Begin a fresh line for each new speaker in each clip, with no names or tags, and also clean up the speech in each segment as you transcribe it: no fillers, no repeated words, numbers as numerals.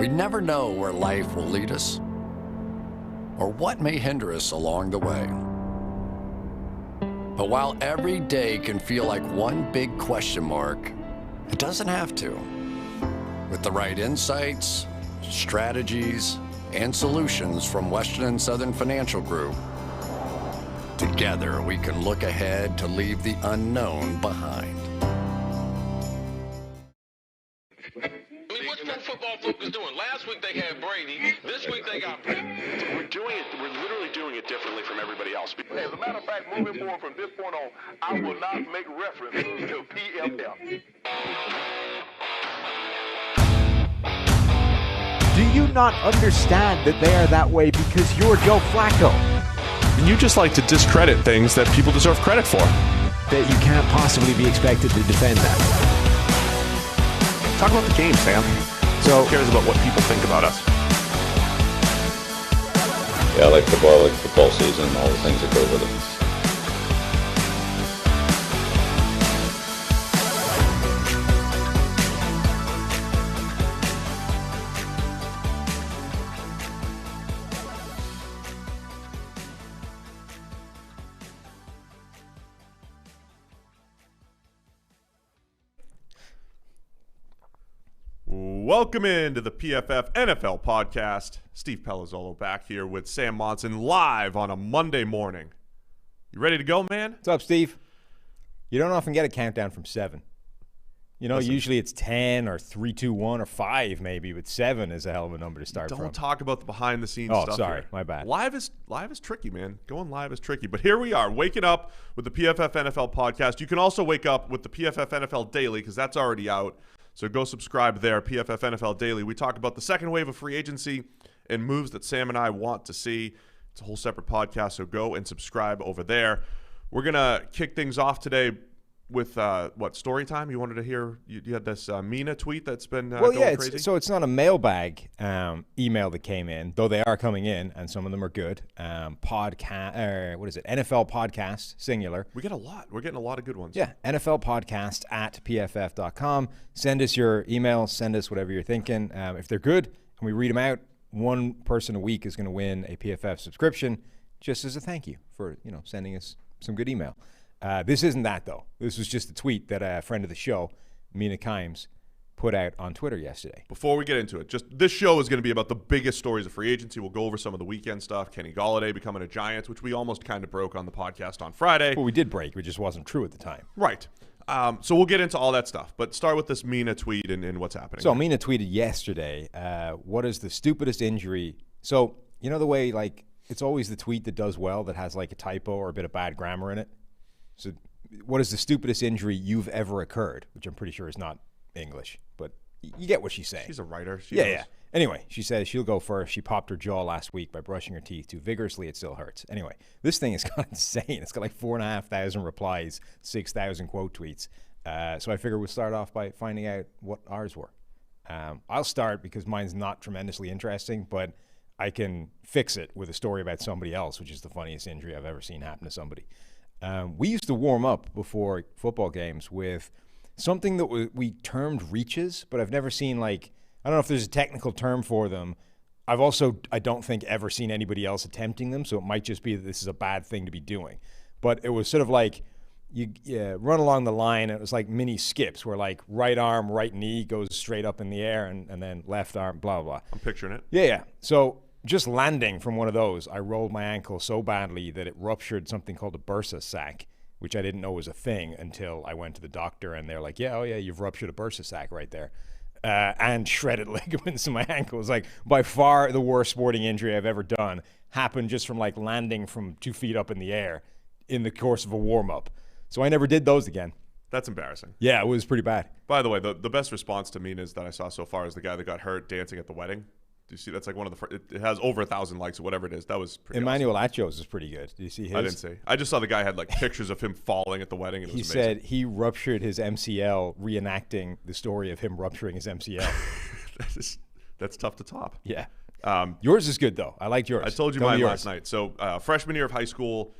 We never know where life will lead us or what may hinder us along the way. But while every day can feel like one big question mark, it doesn't have to. With the right insights, strategies, and solutions from Western and Southern Financial Group, together we can look ahead to leave the unknown behind.
What's pro football focus doing? Last week they had Brady. This week they got Brady.
We're literally doing it differently from everybody else.
As a matter of fact, moving forward from this point on, I will not make reference to PFF.
Do you not understand that they are that way because you're Joe Flacco?
You just like to discredit things that people deserve credit for.
That you can't possibly be expected to defend that.
Talk about the game, Sam.
So,
Who cares about what people think about us?
Yeah, I like football season, all the things that go with it.
Welcome into the PFF NFL podcast. Steve Palazzolo back here with Sam Monson live on a Monday morning. You ready to go, man?
what's up, Steve? You don't often get a countdown from 7. You know, usually it's 10 or 3, 2, 1 or 5 maybe, but 7 is a hell of a number to start from.
Don't talk about the behind-the-scenes
Oh,
stuff
sorry,
here.
my bad.
Live is tricky, man. Going live is tricky. But here we are, waking up with the PFF NFL podcast. You can also wake up with the PFF NFL Daily because that's already out. So go subscribe there, PFF NFL Daily. We talk about the second wave of free agency and moves that Sam and I want to see. It's a whole separate podcast, so go and subscribe over there. We're going to kick things off today with, story time? You wanted to hear, you had this Mina tweet that's been going crazy?
So it's not a mailbag email that came in, though they are coming in, and some of them are good. NFL podcast, singular.
We get a lot. We're getting a lot of good ones.
Yeah, NFL podcast at pff.com. Send us your email. Send us whatever you're thinking. If they're good and we read them out, one person a week is going to win a PFF subscription just as a thank you for sending us some good email. This isn't that, though. This was just a tweet that a friend of the show, Mina Kimes, put out on Twitter yesterday.
Before we get into it, just this show is going to be about the biggest stories of free agency. We'll go over some of the weekend stuff. Kenny Golladay becoming a Giant, which we almost kind of broke on the podcast on Friday.
Well, we did break. It just wasn't true at the time.
Right. So we'll get into all that stuff. But start with this Mina tweet and what's happening.
So Mina tweeted yesterday, what is the stupidest injury? So, you know the way, it's always the tweet that does well that has, a typo or a bit of bad grammar in it? So what is the stupidest injury you've ever occurred? Which I'm pretty sure is not English, but you get what she's saying.
She's a writer.
Yeah. Anyway, she says she'll go first. She popped her jaw last week by brushing her teeth too vigorously. It still hurts. Anyway, this thing has gone insane. It's got 4,500 replies, 6,000 quote tweets. So I figure we'll start off by finding out what ours were. I'll start because mine's not tremendously interesting, but I can fix it with a story about somebody else, which is the funniest injury I've ever seen happen to somebody. We used to warm up before football games with something that we termed reaches, but I've never seen I don't know if there's a technical term for them. I don't think ever seen anybody else attempting them, so it might just be that this is a bad thing to be doing. But it was sort of you run along the line, and it was like mini skips where right arm, right knee goes straight up in the air, and then left arm, blah, blah, blah.
I'm picturing it.
Yeah. So just landing from one of those, I rolled my ankle so badly that it ruptured something called a bursa sac, which I didn't know was a thing until I went to the doctor, and they're like, yeah, you've ruptured a bursa sac right there. And shredded ligaments in my ankle. It was by far the worst sporting injury I've ever done. Happened just from landing from 2 feet up in the air in the course of a warm-up. So I never did those again.
That's embarrassing.
Yeah, it was pretty bad.
By the way, the best response to me is that I saw so far is the guy that got hurt dancing at the wedding. Do you see? That's one of the first. It has over 1,000 likes or whatever it is. That was pretty
Emmanuel
awesome.
Achos is pretty good. Did you see his?
I didn't see. I just saw the guy had pictures of him falling at the wedding. And it was
he
amazing.
said he ruptured his MCL reenacting the story of him rupturing his MCL.
That's tough to top.
Yeah. Yours is good, though. I liked yours.
I told you mine last night. So freshman year of high school,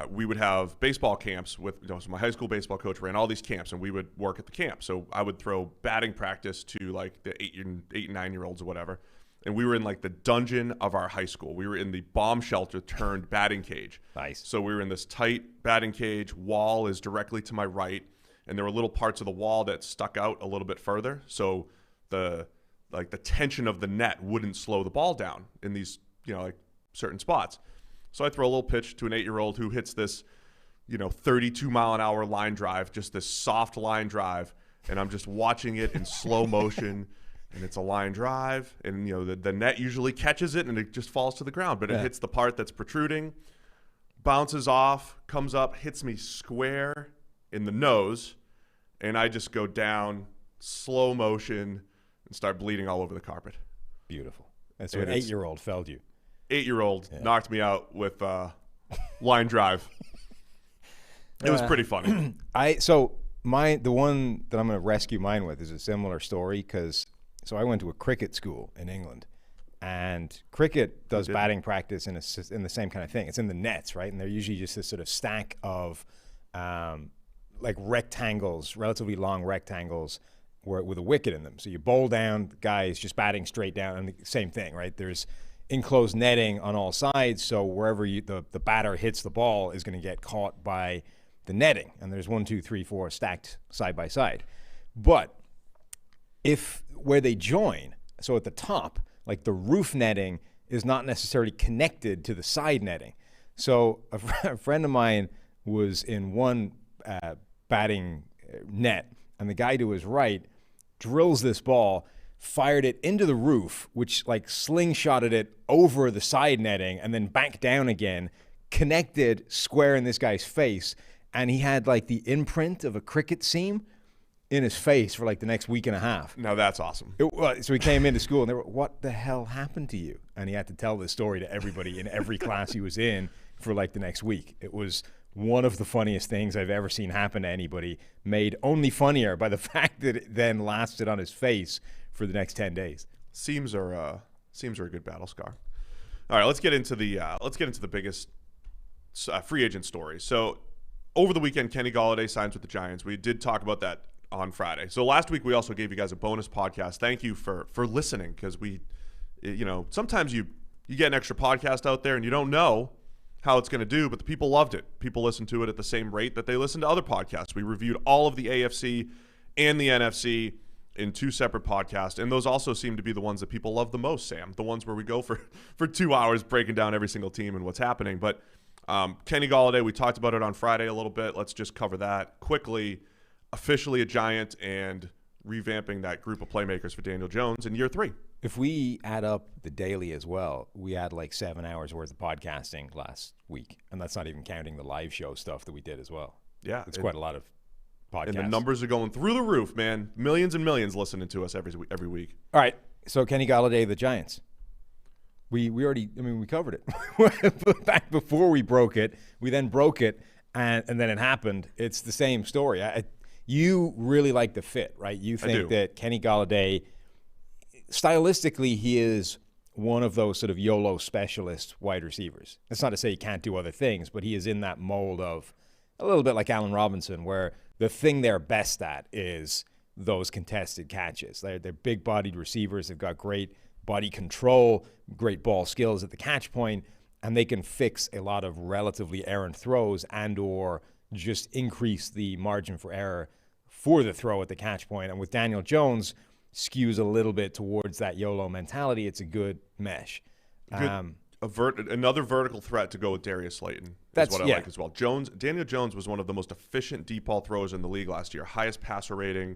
we would have baseball camps with, so my high school baseball coach ran all these camps, and we would work at the camp. So I would throw batting practice to like the 8 and 9-year-olds or whatever. And we were in like the dungeon of our high school. We were in the bomb shelter turned batting cage.
Nice.
So we were in this tight batting cage. Wall is directly to my right, and there were little parts of the wall that stuck out a little bit further. So the tension of the net wouldn't slow the ball down in these, like certain spots. So I throw a little pitch to an 8-year-old who hits this, 32-mile-an-hour line drive, just this soft line drive, and I'm just watching it in slow motion, and it's a line drive, and the net usually catches it, and it just falls to the ground, but it hits the part that's protruding, bounces off, comes up, hits me square in the nose, and I just go down, slow motion, and start bleeding all over the carpet.
Beautiful. And so an 8-year-old felled you.
8-year-old knocked me out with line drive. It was pretty funny.
The one that I'm going to rescue mine with is a similar story so I went to a cricket school in England, and cricket does batting practice in the same kind of thing. It's in the nets, right? And they're usually just this sort of stack of like rectangles, relatively long rectangles with a wicket in them. So you bowl down, the guy is just batting straight down, and the same thing, right? There's enclosed netting on all sides, so wherever the batter hits the ball is going to get caught by the netting, and there's 1, 2, 3, 4 stacked side by side. But where they join, so at the top, like the roof netting is not necessarily connected to the side netting. So a friend of mine was in one batting net, and the guy to his right drills this ball, fired it into the roof, which like slingshotted it over the side netting and then back down again, connected square in this guy's face. And he had like the imprint of a cricket seam in his face for like the next week and a half.
Now that's awesome.
So he came into school and they were, what the hell happened to you? And he had to tell this story to everybody in every class he was in for like the next week. It was one of the funniest things I've ever seen happen to anybody, made only funnier by the fact that it then lasted on his face for the next 10 days.
Seems are a good battle scar. All right, let's get into the biggest free agent story. So over the weekend, Kenny Golladay signs with the Giants. We did talk about that on Friday. So last week we also gave you guys a bonus podcast. Thank you for listening, because sometimes you get an extra podcast out there and you don't know how it's going to do, but the people loved it. People listen to it at the same rate that they listen to other podcasts. We reviewed all of the AFC and the NFC in 2 separate podcasts, and those also seem to be the ones that people love the most, Sam. The ones where we go for 2 hours breaking down every single team and what's happening. But Kenny Golladay, we talked about it on Friday a little bit. Let's just cover that quickly. Officially a Giant and revamping that group of playmakers for Daniel Jones in year 3.
If we add up the daily as well, we had like 7 hours worth of podcasting last week, and that's not even counting the live show stuff that we did as well.
Yeah,
it's quite a lot of podcasts.
And the numbers are going through the roof, man. Millions and millions listening to us every week.
All right, so Kenny Golladay, the Giants. We covered it back before we broke it. We then broke it, and then it happened. It's the same story. You really like the fit, right? You think that Kenny Golladay, stylistically, he is one of those sort of YOLO specialist wide receivers. That's not to say he can't do other things, but he is in that mold of a little bit like Allen Robinson, where the thing they're best at is those contested catches. They're big-bodied receivers. They've got great body control, great ball skills at the catch point, and they can fix a lot of relatively errant throws and or just increase the margin for error for the throw at the catch point. And with Daniel Jones, skews a little bit towards that YOLO mentality. It's a good mesh.
Another vertical threat to go with Darius Slayton. That's what I like as well. Daniel Jones was one of the most efficient deep ball throwers in the league last year. Highest passer rating.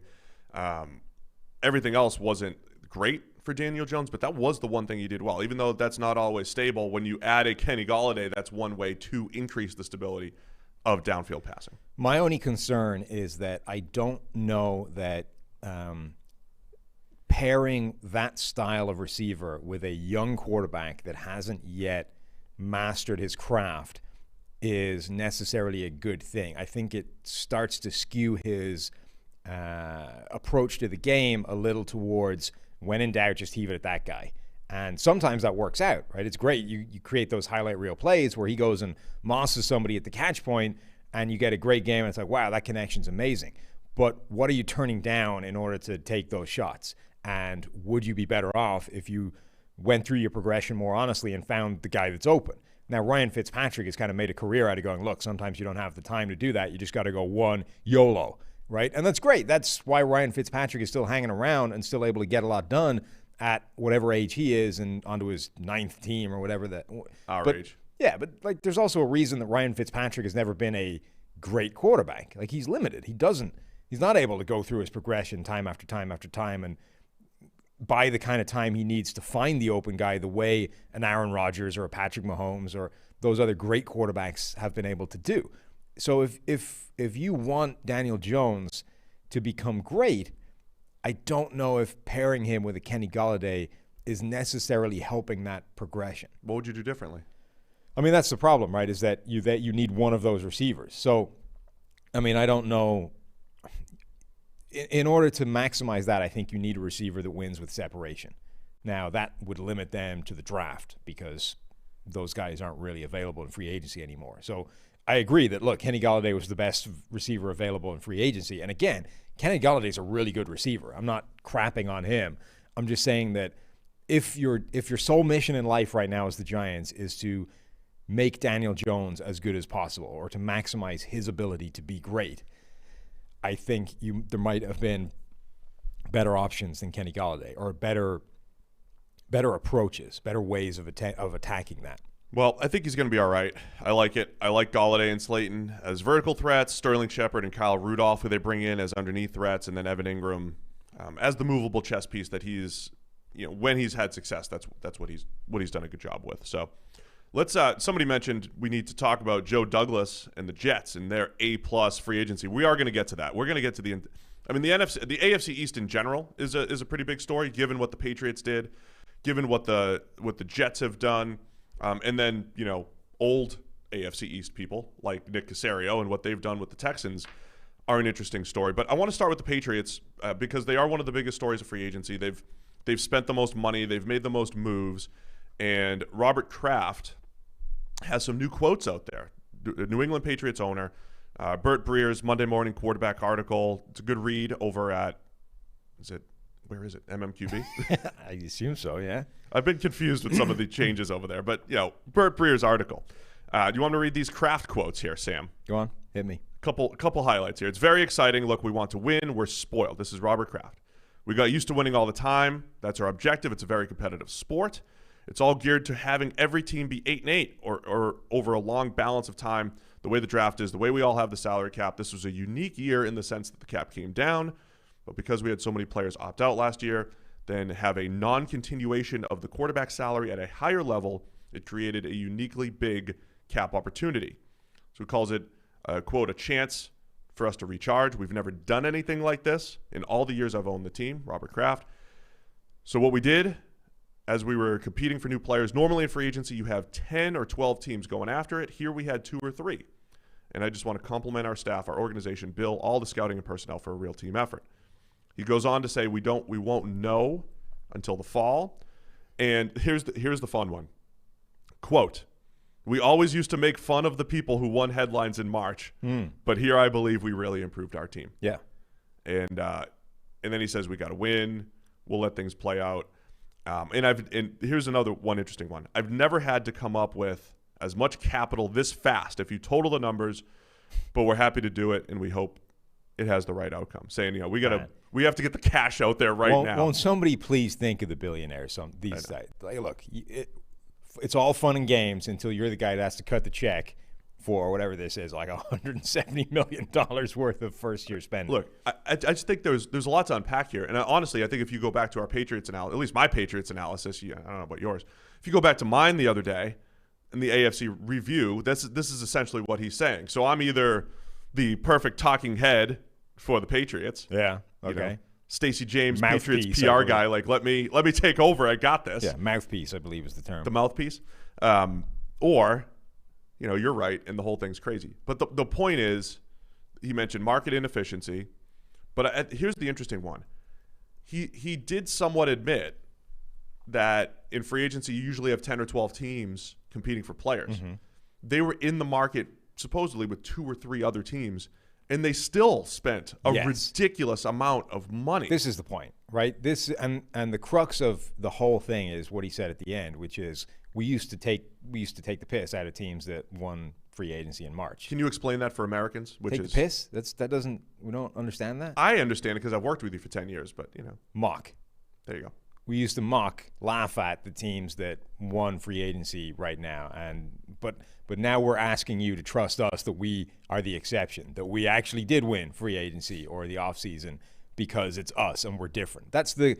Everything else wasn't great for Daniel Jones, but that was the one thing he did well. Even though that's not always stable, when you add a Kenny Golladay, that's one way to increase the stability of downfield passing.
My only concern is that I don't know that pairing that style of receiver with a young quarterback that hasn't yet mastered his craft is necessarily a good thing. I think it starts to skew his approach to the game a little towards, when in doubt, just heave it at that guy. And sometimes that works out, right? It's great. You create those highlight reel plays where he goes and mosses somebody at the catch point, and you get a great game, and it's like, wow, that connection's amazing. But what are you turning down in order to take those shots? And would you be better off if you went through your progression more honestly and found the guy that's open? Now, Ryan Fitzpatrick has kind of made a career out of going, look, sometimes you don't have the time to do that. You just got to go one YOLO, right? And that's great. That's why Ryan Fitzpatrick is still hanging around and still able to get a lot done at whatever age he is and onto his 9th team or whatever that.
Our age.
Yeah, but like there's also a reason that Ryan Fitzpatrick has never been a great quarterback. Like he's limited. He's not able to go through his progression time after time after time and buy the kind of time he needs to find the open guy the way an Aaron Rodgers or a Patrick Mahomes or those other great quarterbacks have been able to do. So if you want Daniel Jones to become great, I don't know if pairing him with a Kenny Golladay is necessarily helping that progression.
What would you do differently?
I mean, that's the problem, right? Is that you need one of those receivers. So, I mean, I don't know. In order to maximize that, I think you need a receiver that wins with separation. Now, that would limit them to the draft because those guys aren't really available in free agency anymore. So I agree that, look, Kenny Golladay was the best receiver available in free agency. And again, Kenny Golladay is a really good receiver. I'm not crapping on him. I'm just saying that if your sole mission in life right now as the Giants is to make Daniel Jones as good as possible or to maximize his ability to be great, I think there might have been better options than Kenny Golladay or better approaches, better ways of attacking that.
Well, I think he's going to be all right. I like it. I like Golladay and Slayton as vertical threats, Sterling Shepard and Kyle Rudolph, who they bring in as underneath threats, and then Evan Ingram as the movable chess piece that he's, when he's had success, that's what he's done a good job with. So let's. Somebody mentioned we need to talk about Joe Douglas and the Jets and their A+ free agency. We are going to get to that. We're going to get to the AFC East in general is a pretty big story given what the Patriots did, given what the Jets have done. And then, old AFC East people like Nick Caserio and what they've done with the Texans are an interesting story. But I want to start with the Patriots because they are one of the biggest stories of free agency. They've spent the most money. They've made the most moves. And Robert Kraft has some new quotes out there. New England Patriots owner, Burt Breer's Monday Morning Quarterback article. It's a good read over at, where is it? MMQB?
I assume so, yeah.
I've been confused with some of the changes over there, but Burt Breer's article. Do you want me to read these Kraft quotes here, Sam?
Go on, hit me.
Couple highlights here. It's very exciting. Look, we want to win. We're spoiled. This is Robert Kraft. We got used to winning all the time. That's our objective. It's a very competitive sport. It's all geared to having every team be 8-8 or over a long balance of time. The way the draft is, the way we all have the salary cap. This was a unique year in the sense that the cap came down, but because we had so many players opt out last year, then have a non-continuation of the quarterback salary at a higher level, it created a uniquely big cap opportunity. So he calls it, quote, a chance for us to recharge. We've never done anything like this in all the years I've owned the team, Robert Kraft. So what we did as we were competing for new players, normally in free agency, you have 10 or 12 teams going after it. Here we had 2 or 3. And I just want to compliment our staff, our organization, Bill, all the scouting and personnel for a real team effort. He goes on to say we won't know until the fall. And here's the fun one. Quote, we always used to make fun of the people who won headlines in March, but here I believe we really improved our team.
Yeah.
And then he says we got to win. We'll let things play out. And here's another one interesting one. I've never had to come up with as much capital this fast if you total the numbers, but we're happy to do it, and we hope it has the right outcome. Saying, we have to get the cash out there now.
Won't somebody please think of the billionaires these days? Like, look, it's all fun and games until you're the guy that has to cut the check for whatever this is, like $170 million worth of first-year spending.
Look, I just think there's a lot to unpack here. And honestly, I think if you go back to our Patriots analysis, at least my Patriots analysis, I don't know about yours. If you go back to mine the other day in the AFC review, this is essentially what he's saying. So I'm either the perfect talking head for the Patriots.
Yeah, okay.
Stacey James,
Mouthpiece,
Patriots PR guy, like let me take over. I got this.
Yeah, mouthpiece, I believe is the term.
The mouthpiece. Or you're right, and the whole thing's crazy. But the point is, he mentioned market inefficiency. But here's the interesting one. He did somewhat admit that in free agency you usually have 10 or 12 teams competing for players. They were in the market supposedly with 2 or 3 other teams, and they still spent a ridiculous amount of money.
This is the point, right? This and the crux of the whole thing is what he said at the end, which is we used to take the piss out of teams that won free agency in March.
Can you explain that for Americans?
We don't understand that.
I understand it because I've worked with you for 10 years, but
mock.
There you go.
We used to laugh at the teams that won free agency right now, but now we're asking you to trust us that we are the exception, that we actually did win free agency or the offseason because it's us and we're different. That's the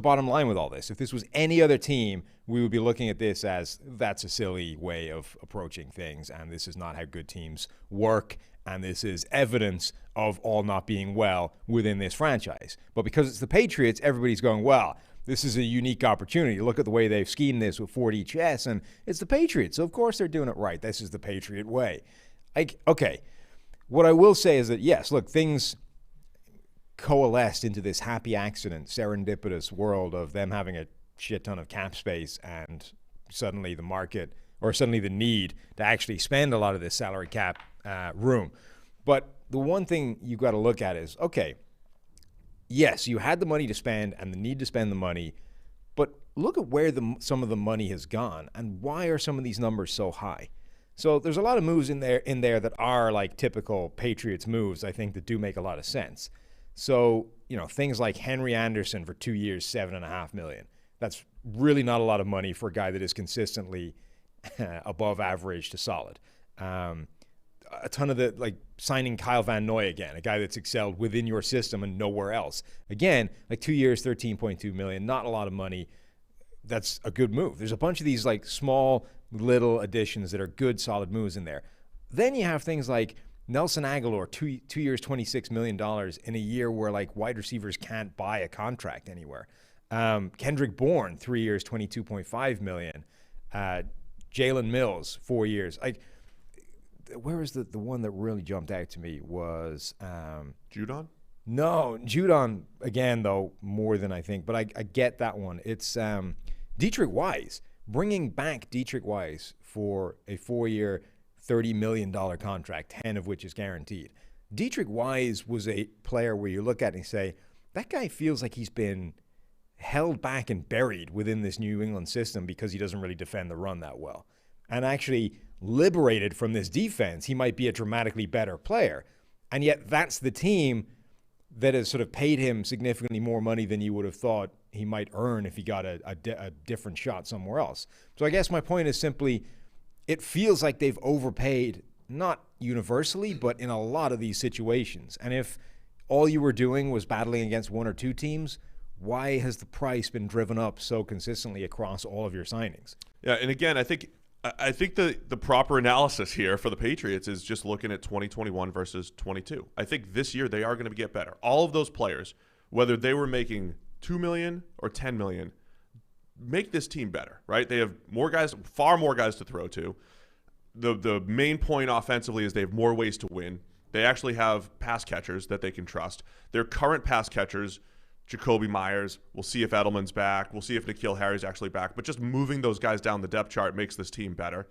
bottom line with all this. If this was any other team, we would be looking at this as that's a silly way of approaching things, and this is not how good teams work, and this is evidence of all not being well within this franchise. But because it's the Patriots, everybody's going, well, this is a unique opportunity. Look at the way they've schemed this with 4D chess, and it's the Patriots, so of course they're doing it right. This is the Patriot way. Okay, what I will say is that, yes, look, things coalesced into this happy accident, serendipitous world of them having a shit ton of cap space and suddenly the need to actually spend a lot of this salary cap room. But the one thing you got to look at is, okay, yes, you had the money to spend and the need to spend the money, but look at where some of the money has gone and why are some of these numbers so high? So there's a lot of moves in there that are like typical Patriots moves, I think, that do make a lot of sense. So, things like Henry Anderson for 2 years, $7.5 million. That's really not a lot of money for a guy that is consistently above average to solid. A ton of signing Kyle Van Noy again, a guy that's excelled within your system and nowhere else. Again, 2 years, $13.2 million, not a lot of money. That's a good move. There's a bunch of these small little additions that are good, solid moves in there. Then you have things like Nelson Aguilar, 2 years, $26 million in a year where wide receivers can't buy a contract anywhere. Kendrick Bourne, 3 years, $22.5 million. Jalen Mills, 4 years. Where was the one that really jumped out to me was
Judon?
No, Judon again though more than I think, but I get that one. It's Dietrich Wise, bringing back Dietrich Wise for a 4-year, $30 million contract, 10 of which is guaranteed. Dietrich Wise was a player where you look at it and say, that guy feels like he's been held back and buried within this New England system because he doesn't really defend the run that well. And actually liberated from this defense, he might be a dramatically better player. And yet that's the team that has sort of paid him significantly more money than you would have thought he might earn if he got a different shot somewhere else. So I guess my point is simply, it feels like they've overpaid, not universally, but in a lot of these situations. And if all you were doing was battling against 1 or 2 teams, why has the price been driven up so consistently across all of your signings?
Yeah, and again, I think the proper analysis here for the Patriots is just looking at 2021 versus 22. I think this year they are going to get better. All of those players, whether they were making $2 million or $10 million, make this team better, right? They have more guys, far more guys to throw to. The main point offensively is they have more ways to win. They actually have pass catchers that they can trust. Their current pass catchers, Jacoby Myers, we'll see if Edelman's back. We'll see if N'Keal Harry's actually back. But just moving those guys down the depth chart makes this team better.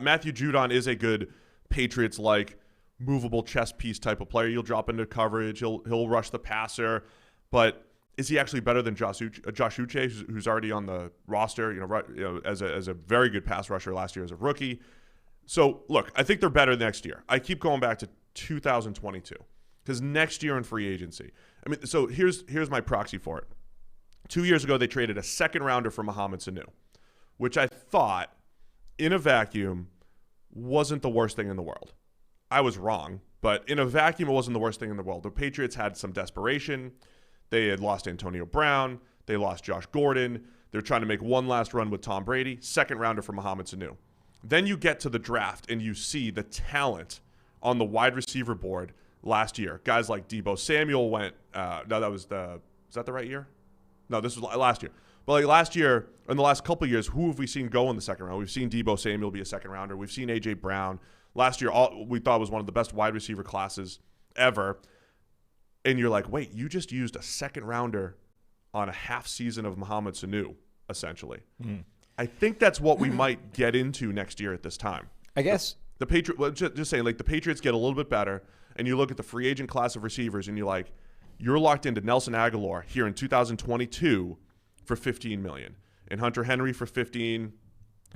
Matthew Judon is a good Patriots-like movable chess piece type of player. You'll drop into coverage. He'll rush the passer. But is he actually better than Josh Uche, who's already on the roster? As a very good pass rusher last year as a rookie. So look, I think they're better next year. I keep going back to 2022 because next year in free agency. I mean, so here's my proxy for it. 2 years ago, they traded a second rounder for Mohamed Sanu, which I thought, in a vacuum, wasn't the worst thing in the world. I was wrong, but in a vacuum, it wasn't the worst thing in the world. The Patriots had some desperation. They had lost Antonio Brown. They lost Josh Gordon. They're trying to make one last run with Tom Brady. Second rounder for Mohamed Sanu. Then you get to the draft, and you see the talent on the wide receiver board last year. Guys like Deebo Samuel went is that the right year? No, this was last year. But last year, in the last couple of years, who have we seen go in the second round? We've seen Deebo Samuel be a second rounder. We've seen A.J. Brown. Last year, we thought was one of the best wide receiver classes ever. And you're like, wait, you just used a second rounder on a half season of Mohamed Sanu. essentially. I think that's what we might get into next year at this time.
I guess
the Patriots. Well, just saying, like the Patriots get a little bit better, and you look at the free agent class of receivers, and you're locked into Nelson Aguilar here in 2022 for $15 million, and Hunter Henry for $15,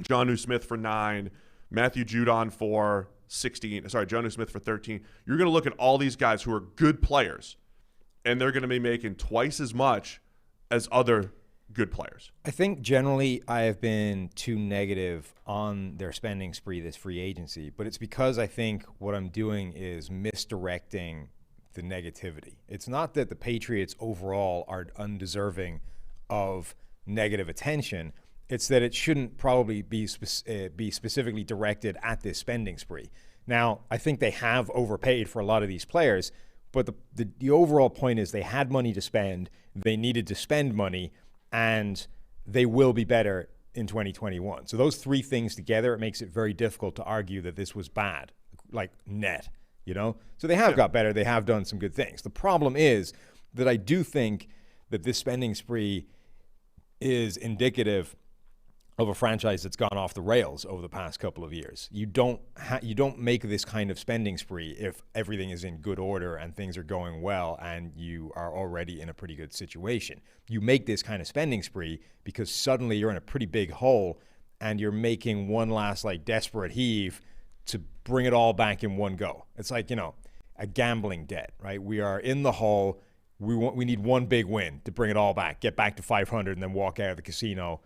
Jonnu Smith for $9, Matthew Judon for $16. Sorry, Jonnu Smith for $13. You're going to look at all these guys who are good players, and they're going to be making twice as much as other good players.
I think generally I have been too negative on their spending spree this free agency, but it's because I think what I'm doing is misdirecting the negativity. It's not that the Patriots overall are undeserving of negative attention. It's that it shouldn't probably be specifically directed at this spending spree. Now, I think they have overpaid for a lot of these players, but the overall point is they had money to spend, they needed to spend money, and they will be better in 2021. So those three things together, it makes it very difficult to argue that this was bad, like net, you know? So they have got better. They have done some good things. The problem is that I do think that this spending spree is indicative of a franchise that's gone off the rails over the past couple of years. You don't make this kind of spending spree if everything is in good order and things are going well and you are already in a pretty good situation. You make this kind of spending spree because suddenly you're in a pretty big hole and you're making one last like desperate heave to bring it all back in one go. It's like, you know, a gambling debt, right? We are in the hole. We need one big win to bring it all back, get back to 500 and then walk out of the casino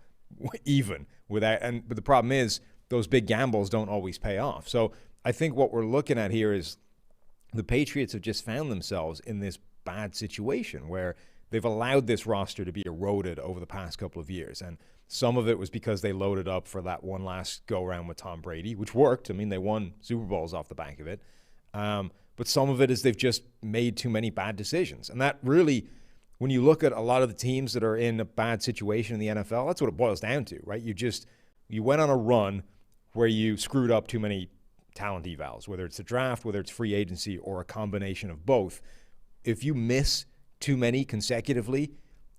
even without. But the problem is those big gambles don't always pay off. So I think what we're looking at here is the Patriots have just found themselves in this bad situation where they've allowed this roster to be eroded over the past couple of years. And some of it was because they loaded up for that one last go around with Tom Brady, which worked. I mean, they won Super Bowls off the back of it. But some of it is they've just made too many bad decisions. And that really, when you look at a lot of the teams that are in a bad situation in the NFL, that's what it boils down to, right? You went on a run where you screwed up too many talent evals, whether it's the draft, whether it's free agency, or a combination of both. If you miss too many consecutively,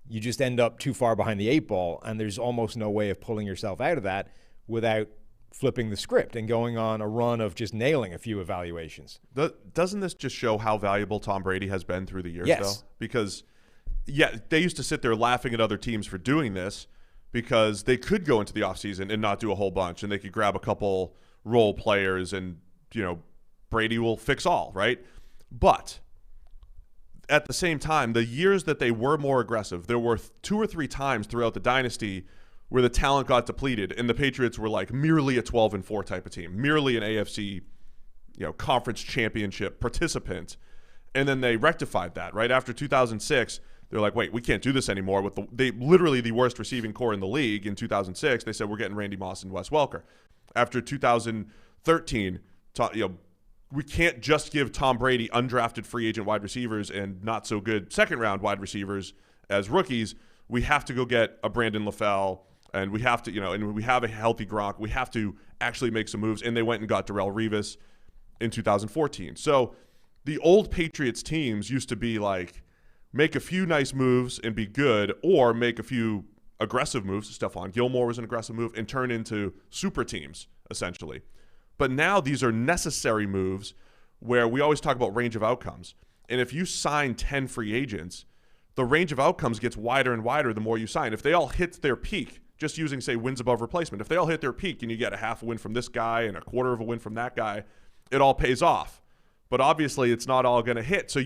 you just end up too far behind the eight ball, and there's almost no way of pulling yourself out of that without flipping the script and going on a run of just nailing a few evaluations.
Doesn't this just show how valuable Tom Brady has been through the years,
Yes.
though? Because, yeah, they used to sit there laughing at other teams for doing this because they could go into the offseason and not do a whole bunch, and they could grab a couple role players and, you know, Brady will fix all, right? But at the same time, the years that they were more aggressive, there were 2 or 3 times throughout the dynasty where the talent got depleted and the Patriots were like merely a 12-4 type of team, merely an AFC, conference championship participant. And then they rectified that, right? After 2006, they're like, wait, we can't do this anymore. With they literally the worst receiving core in the league in 2006, they said we're getting Randy Moss and Wes Welker. After 2013, we can't just give Tom Brady undrafted free agent wide receivers and not so good second-round wide receivers as rookies. We have to go get a Brandon LaFell, and we have to, and we have a healthy Gronk. We have to actually make some moves. And they went and got Darrelle Revis in 2014. So the old Patriots teams used to be like, make a few nice moves and be good, or make a few aggressive moves. Stephon Gilmore was an aggressive move, and turn into super teams, essentially. But now these are necessary moves where we always talk about range of outcomes. And if you sign 10 free agents, the range of outcomes gets wider and wider the more you sign. If they all hit their peak, just using, say, wins above replacement, if they all hit their peak and you get a half a win from this guy and a quarter of a win from that guy, it all pays off. But obviously it's not all going to hit. So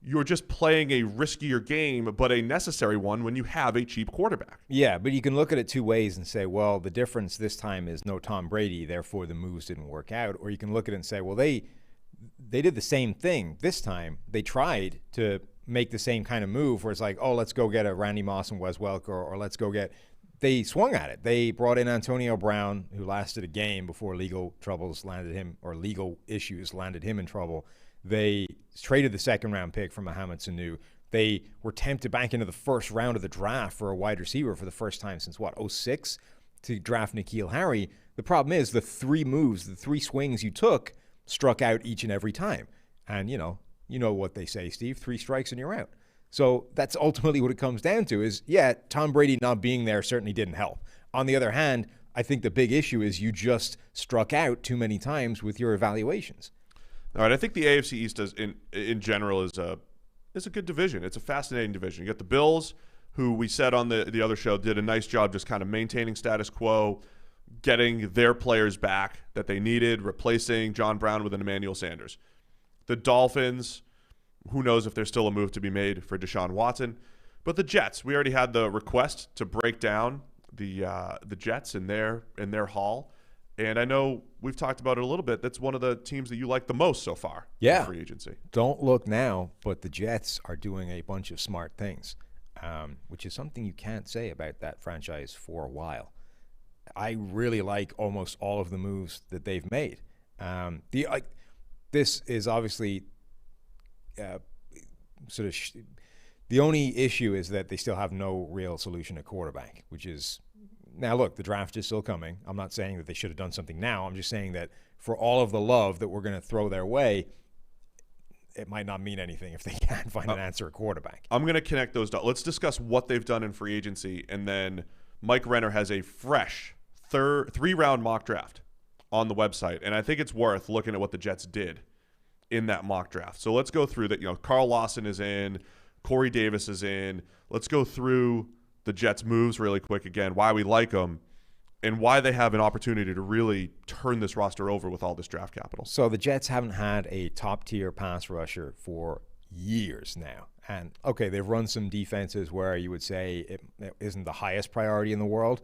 you're just playing a riskier game, but a necessary one when you have a cheap quarterback.
Yeah, but you can look at it two ways and say, well, the difference this time is no Tom Brady, therefore the moves didn't work out. Or you can look at it and say, well, they did the same thing this time. They tried to make the same kind of move where it's like, oh, let's go get a Randy Moss and Wes Welker, or let's go get – they swung at it. They brought in Antonio Brown, who lasted a game before legal troubles landed him, or legal issues landed him in trouble. They traded the second-round pick from Mohamed Sanu. They were tempted back into the first round of the draft for a wide receiver for the first time since, 2006, to draft N'Keal Harry. The problem is the 3 moves, the 3 swings you took struck out each and every time. And, you know what they say, Steve, 3 strikes and you're out. So that's ultimately what it comes down to is, yeah, Tom Brady not being there certainly didn't help. On the other hand, I think the big issue is you just struck out too many times with your evaluations.
All right, I think the AFC East in general is a good division. It's a fascinating division. You got the Bills, who we said on the other show did a nice job just kind of maintaining status quo, getting their players back that they needed, replacing John Brown with an Emmanuel Sanders. The Dolphins, who knows if there's still a move to be made for Deshaun Watson. But the Jets, we already had the request to break down the Jets in their haul. And I know we've talked about it a little bit. That's one of the teams that you like the most so far in free agency.
Don't look now, but the Jets are doing a bunch of smart things, which is something you can't say about that franchise for a while. I really like almost all of the moves that they've made. This is obviously the only issue is that they still have no real solution at quarterback, which is now look, the draft is still coming. I'm not saying that they should have done something now. I'm just saying that for all of the love that we're going to throw their way, it might not mean anything if they can't find an answer at quarterback.
I'm going to connect those dots. Let's discuss what they've done in free agency, and then Mike Renner has a fresh 3-round mock draft on the website, and I think it's worth looking at what the Jets did in that mock draft. So let's go through that. Carl Lawson is in, Corey Davis is in. Let's go through the Jets' moves really quick again, why we like them, and why they have an opportunity to really turn this roster over with all this draft capital.
So the Jets haven't had a top-tier pass rusher for years now. And, okay, they've run some defenses where you would say it isn't the highest priority in the world,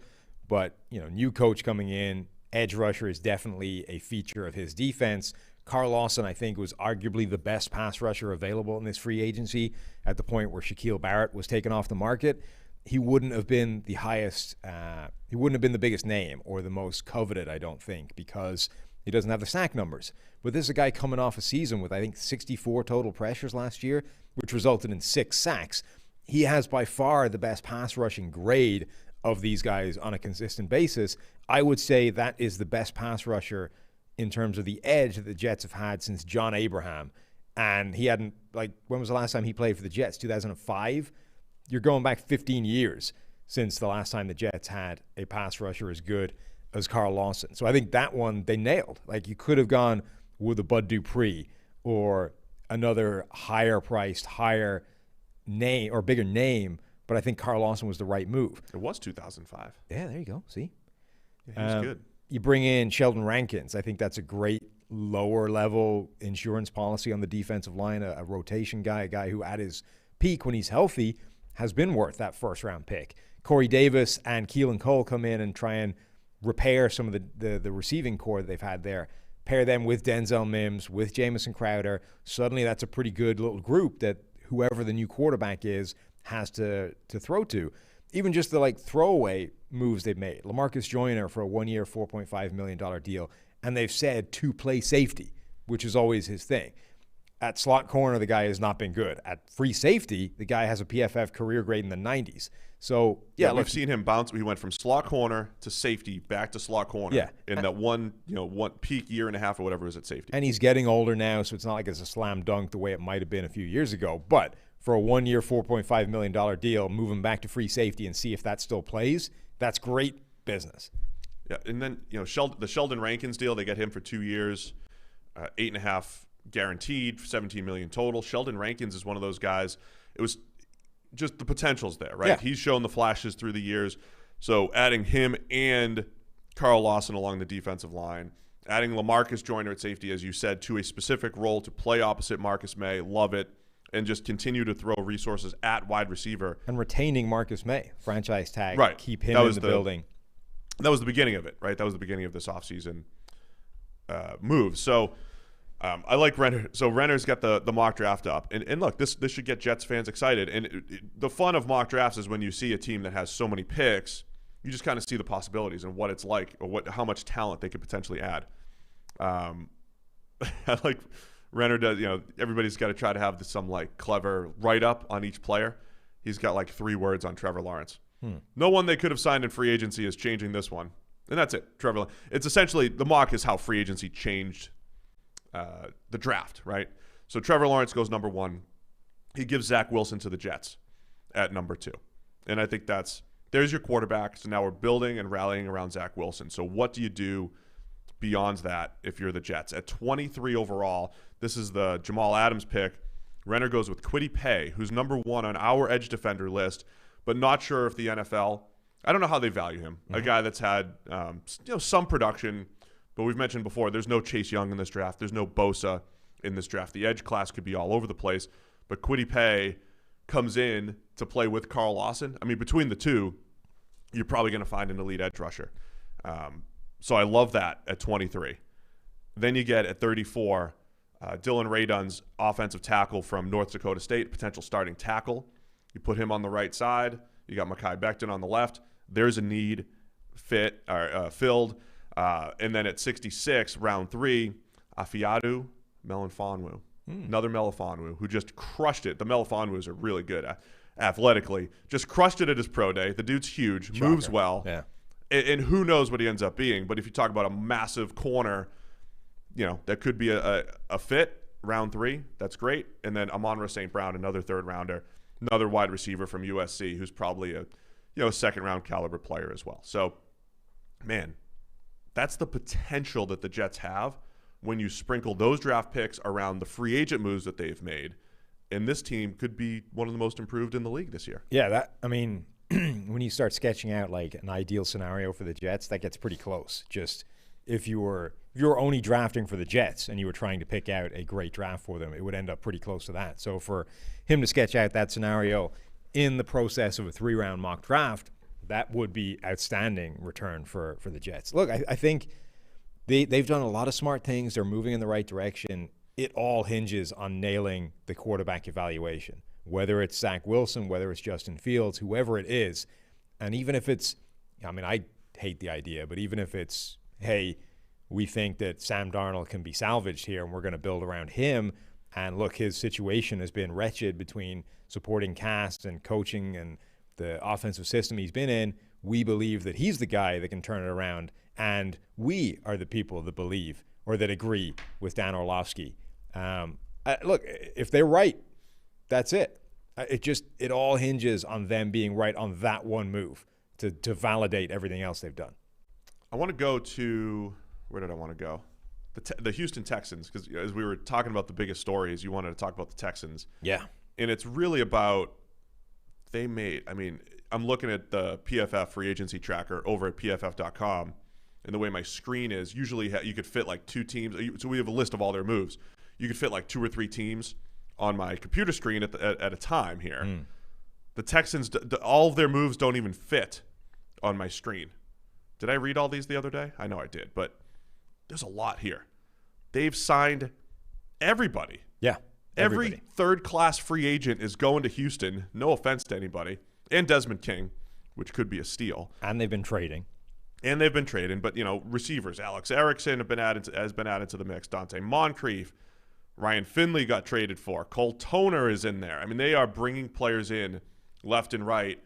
but, new coach coming in, edge rusher is definitely a feature of his defense. Carl Lawson, I think, was arguably the best pass rusher available in this free agency at the point where Shaquille Barrett was taken off the market. He wouldn't have been the highest, he wouldn't have been the biggest name or the most coveted, I don't think, because he doesn't have the sack numbers. But this is a guy coming off a season with, I think, 64 total pressures last year, which resulted in 6 sacks. He has by far the best pass rushing grade of these guys on a consistent basis. I would say that is the best pass rusher in terms of the edge that the Jets have had since John Abraham. And he hadn't, when was the last time he played for the Jets? 2005? You're going back 15 years since the last time the Jets had a pass rusher as good as Carl Lawson. So I think that one they nailed. You could have gone with a Bud Dupree or another higher priced, higher name or bigger name, but I think Carl Lawson was the right move.
It was 2005.
Yeah, there you go. See?
Yeah, he was good.
You bring in Sheldon Rankins. I think that's a great lower level insurance policy on the defensive line, a rotation guy, a guy who at his peak when he's healthy has been worth that first-round pick. Corey Davis and Keelan Cole come in and try and repair some of the receiving core that they've had there. Pair them with Denzel Mims, with Jamison Crowder. Suddenly that's a pretty good little group that whoever the new quarterback is has to throw to. Even just the throwaway moves they've made. LaMarcus Joyner for a 1-year, $4.5 million deal. And they've said to play safety, which is always his thing. At slot corner, the guy has not been good. At free safety, the guy has a PFF career grade in the 90s. So, yeah,
we've seen him bounce. He went from slot corner to safety, back to slot corner in that one peak year and a half or whatever it was at safety.
And he's getting older now, so it's not like it's a slam dunk the way it might have been a few years ago. But for a 1-year, $4.5 million deal, move him back to free safety and see if that still plays, that's great business.
Yeah, and then, the Sheldon Rankins deal, they get him for 2 years, 8.5 guaranteed, 17 million total. Sheldon Rankins is one of those guys. It was just the potential's there, right?
Yeah.
He's shown the flashes through the years. So adding him and Carl Lawson along the defensive line, adding LaMarcus Joyner at safety, as you said, to a specific role to play opposite Marcus May, love it, and just continue to throw resources at wide receiver.
And retaining Marcus May, franchise tag,
right.
Keep him in the building.
That was the beginning of it, right? That was the beginning of this offseason move. So I like Renner. So Renner's got the mock draft up. And look, this should get Jets fans excited. And the fun of mock drafts is when you see a team that has so many picks, you just kind of see the possibilities and what it's like or how much talent they could potentially add. I like Renner does, everybody's got to try to have some clever write-up on each player. He's got 3 words on Trevor Lawrence. No one they could have signed in free agency is changing this one. And that's it. Trevor. It's essentially, the mock is how free agency changed the draft, right? So Trevor Lawrence goes number 1. he gives Zach Wilson to the Jets at number 2. And I think there's your quarterback. So now we're building and rallying around Zach Wilson. So what do you do beyond that if you're the Jets? At 23 overall, this is the Jamal Adams pick. Renner goes with Kwity Paye, who's number 1 on our edge defender list, but not sure if the NFL, I don't know how they value him. A guy that's had some production, but we've mentioned before, there's no Chase Young in this draft. There's no Bosa in this draft. The edge class could be all over the place, but Kwity Paye comes in to play with Carl Lawson. I mean, between the two, you're probably going to find an elite edge rusher. So I love that at 23. Then you get at 34, Dylan Radun's offensive tackle from North Dakota State, potential starting tackle. You put him on the right side. You got Mekhi Becton on the left. There's a need filled. And then at 66, round 3, Afiadu Melifonwu. Another Melifonwu who just crushed it. The Melifonwus are really good athletically. Just crushed it at his pro day. The dude's huge,
Shocker.
moves well.
Yeah.
And who knows what he ends up being. But if you talk about a massive corner, that could be a fit, round 3. That's great. And then Amon-Ra St. Brown, another third rounder, another wide receiver from USC who's probably a second-round caliber player as well. So, man, that's the potential that the Jets have when you sprinkle those draft picks around the free agent moves that they've made. And this team could be one of the most improved in the league this year.
Yeah, when you start sketching out like an ideal scenario for the Jets, that gets pretty close. Just if you were only drafting for the Jets and you were trying to pick out a great draft for them, it would end up pretty close to that. So for him to sketch out that scenario in the process of a 3-round mock draft, that would be outstanding return for the Jets. Look, I think they've done a lot of smart things. They're moving in the right direction. It all hinges on nailing the quarterback evaluation, whether it's Zach Wilson, whether it's Justin Fields, whoever it is. And even if it's, I hate the idea, but even if it's, hey, we think that Sam Darnold can be salvaged here and we're going to build around him. And look, his situation has been wretched between supporting cast and coaching and the offensive system he's been in. We believe that he's the guy that can turn it around. And we are the people that believe or that agree with Dan Orlovsky. Look, if they're right, that's it. It all hinges on them being right on that one move to validate everything else they've done.
I want to go to, where did I want to go? The Houston Texans, because as we were talking about the biggest stories, you wanted to talk about the Texans.
Yeah.
And it's really about, I'm looking at the PFF free agency tracker over at PFF.com, and the way my screen is, usually you could fit like 2 teams. So we have a list of all their moves. You could fit like 2 or 3 teams on my computer screen at a time here. The Texans, all of their moves don't even fit on my screen. Did I read all these the other day? I know I did, but there's a lot here. They've signed everybody.
Yeah.
Every third-class free agent is going to Houston. No offense to anybody. And Desmond King, which could be a steal.
And they've been trading.
But, receivers. Alex Erickson has been added to the mix. Dante Moncrief. Ryan Finley got traded for. Cole Toner is in there. They are bringing players in left and right.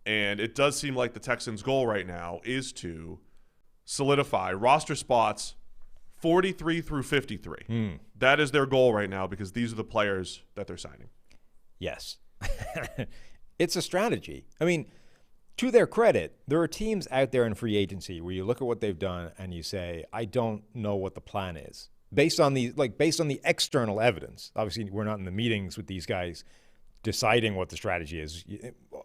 And it does seem like the Texans' goal right now is to solidify roster spots 43 through 53. That is their goal right now because these are the players that they're signing.
Yes. It's a strategy. To their credit, there are teams out there in free agency where you look at what they've done and you say, I don't know what the plan is. Based on the external evidence. Obviously, we're not in the meetings with these guys deciding what the strategy is.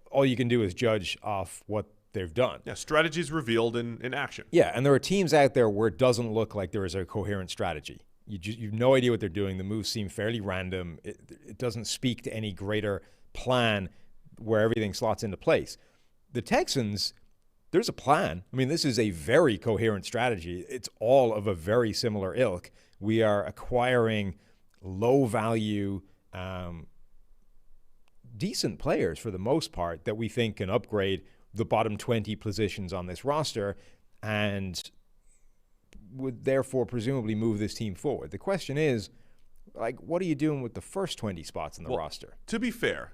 All you can do is judge off what they've done.
Yeah, strategies revealed in action.
Yeah, and there are teams out there where it doesn't look like there is a coherent strategy. You have no idea what they're doing. The moves seem fairly random. It doesn't speak to any greater plan where everything slots into place. The Texans, there's a plan. This is a very coherent strategy. It's all of a very similar ilk. We are acquiring low-value, decent players for the most part that we think can upgrade the bottom 20 positions on this roster and would therefore presumably move this team forward. The question is, what are you doing with the first 20 spots in the roster?
To be fair,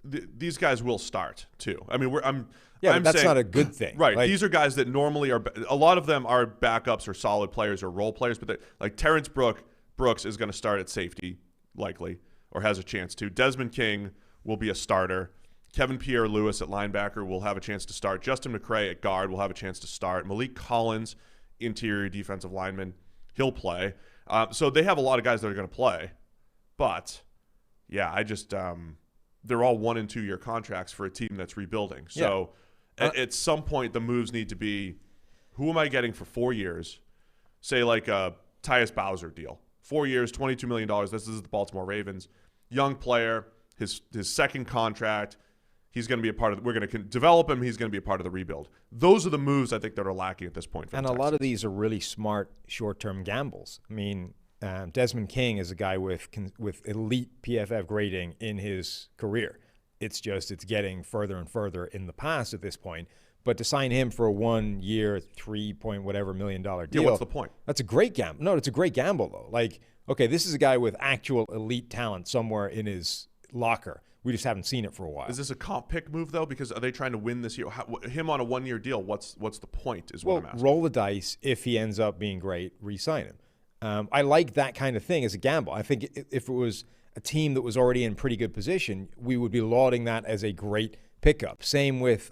these guys will start too.
But that's
saying,
not a good thing.
Right. These are guys that normally are, a lot of them are backups or solid players or role players, but Terrence Brooks is going to start at safety, likely. or has a chance to. Desmond King will be a starter. Kevin Pierre-Louis at linebacker will have a chance to start. Justin McCray at guard will have a chance to start. Malik Collins, interior defensive lineman, he'll play. So they have a lot of guys that are going to play. But, yeah, they're all 1- and 2-year contracts for a team that's rebuilding. So at some point, the moves need to be, who am I getting for 4 years? Say like a Tyus Bowser deal. 4 years, $22 million. This is the Baltimore Ravens. Young player, his second contract. He's going to be a part of we're going to develop him. He's going to be a part of the rebuild. Those are the moves I think that are lacking at this point. For
and
the
a
Texans.
lot of these are really smart short-term gambles. I mean, Desmond King is a guy with elite PFF grading in his career. It's getting further and further in the past at this point. But to sign him for a 1 year, $3 whatever million deal.
Yeah, what's the point?
That's a great gamble. No, it's a great gamble though. Like, okay, this is a guy with actual elite talent somewhere in his locker. We just haven't seen it for a while.
Is this a comp pick move though? Because are they trying to win this year? Him on a 1 year deal? What's the point? Is what I'm asking.
Roll the dice. If he ends up being great, re-sign him. I like that kind of thing as a gamble. I think if it was a team that was already in pretty good position, we would be lauding that as a great pickup. Same with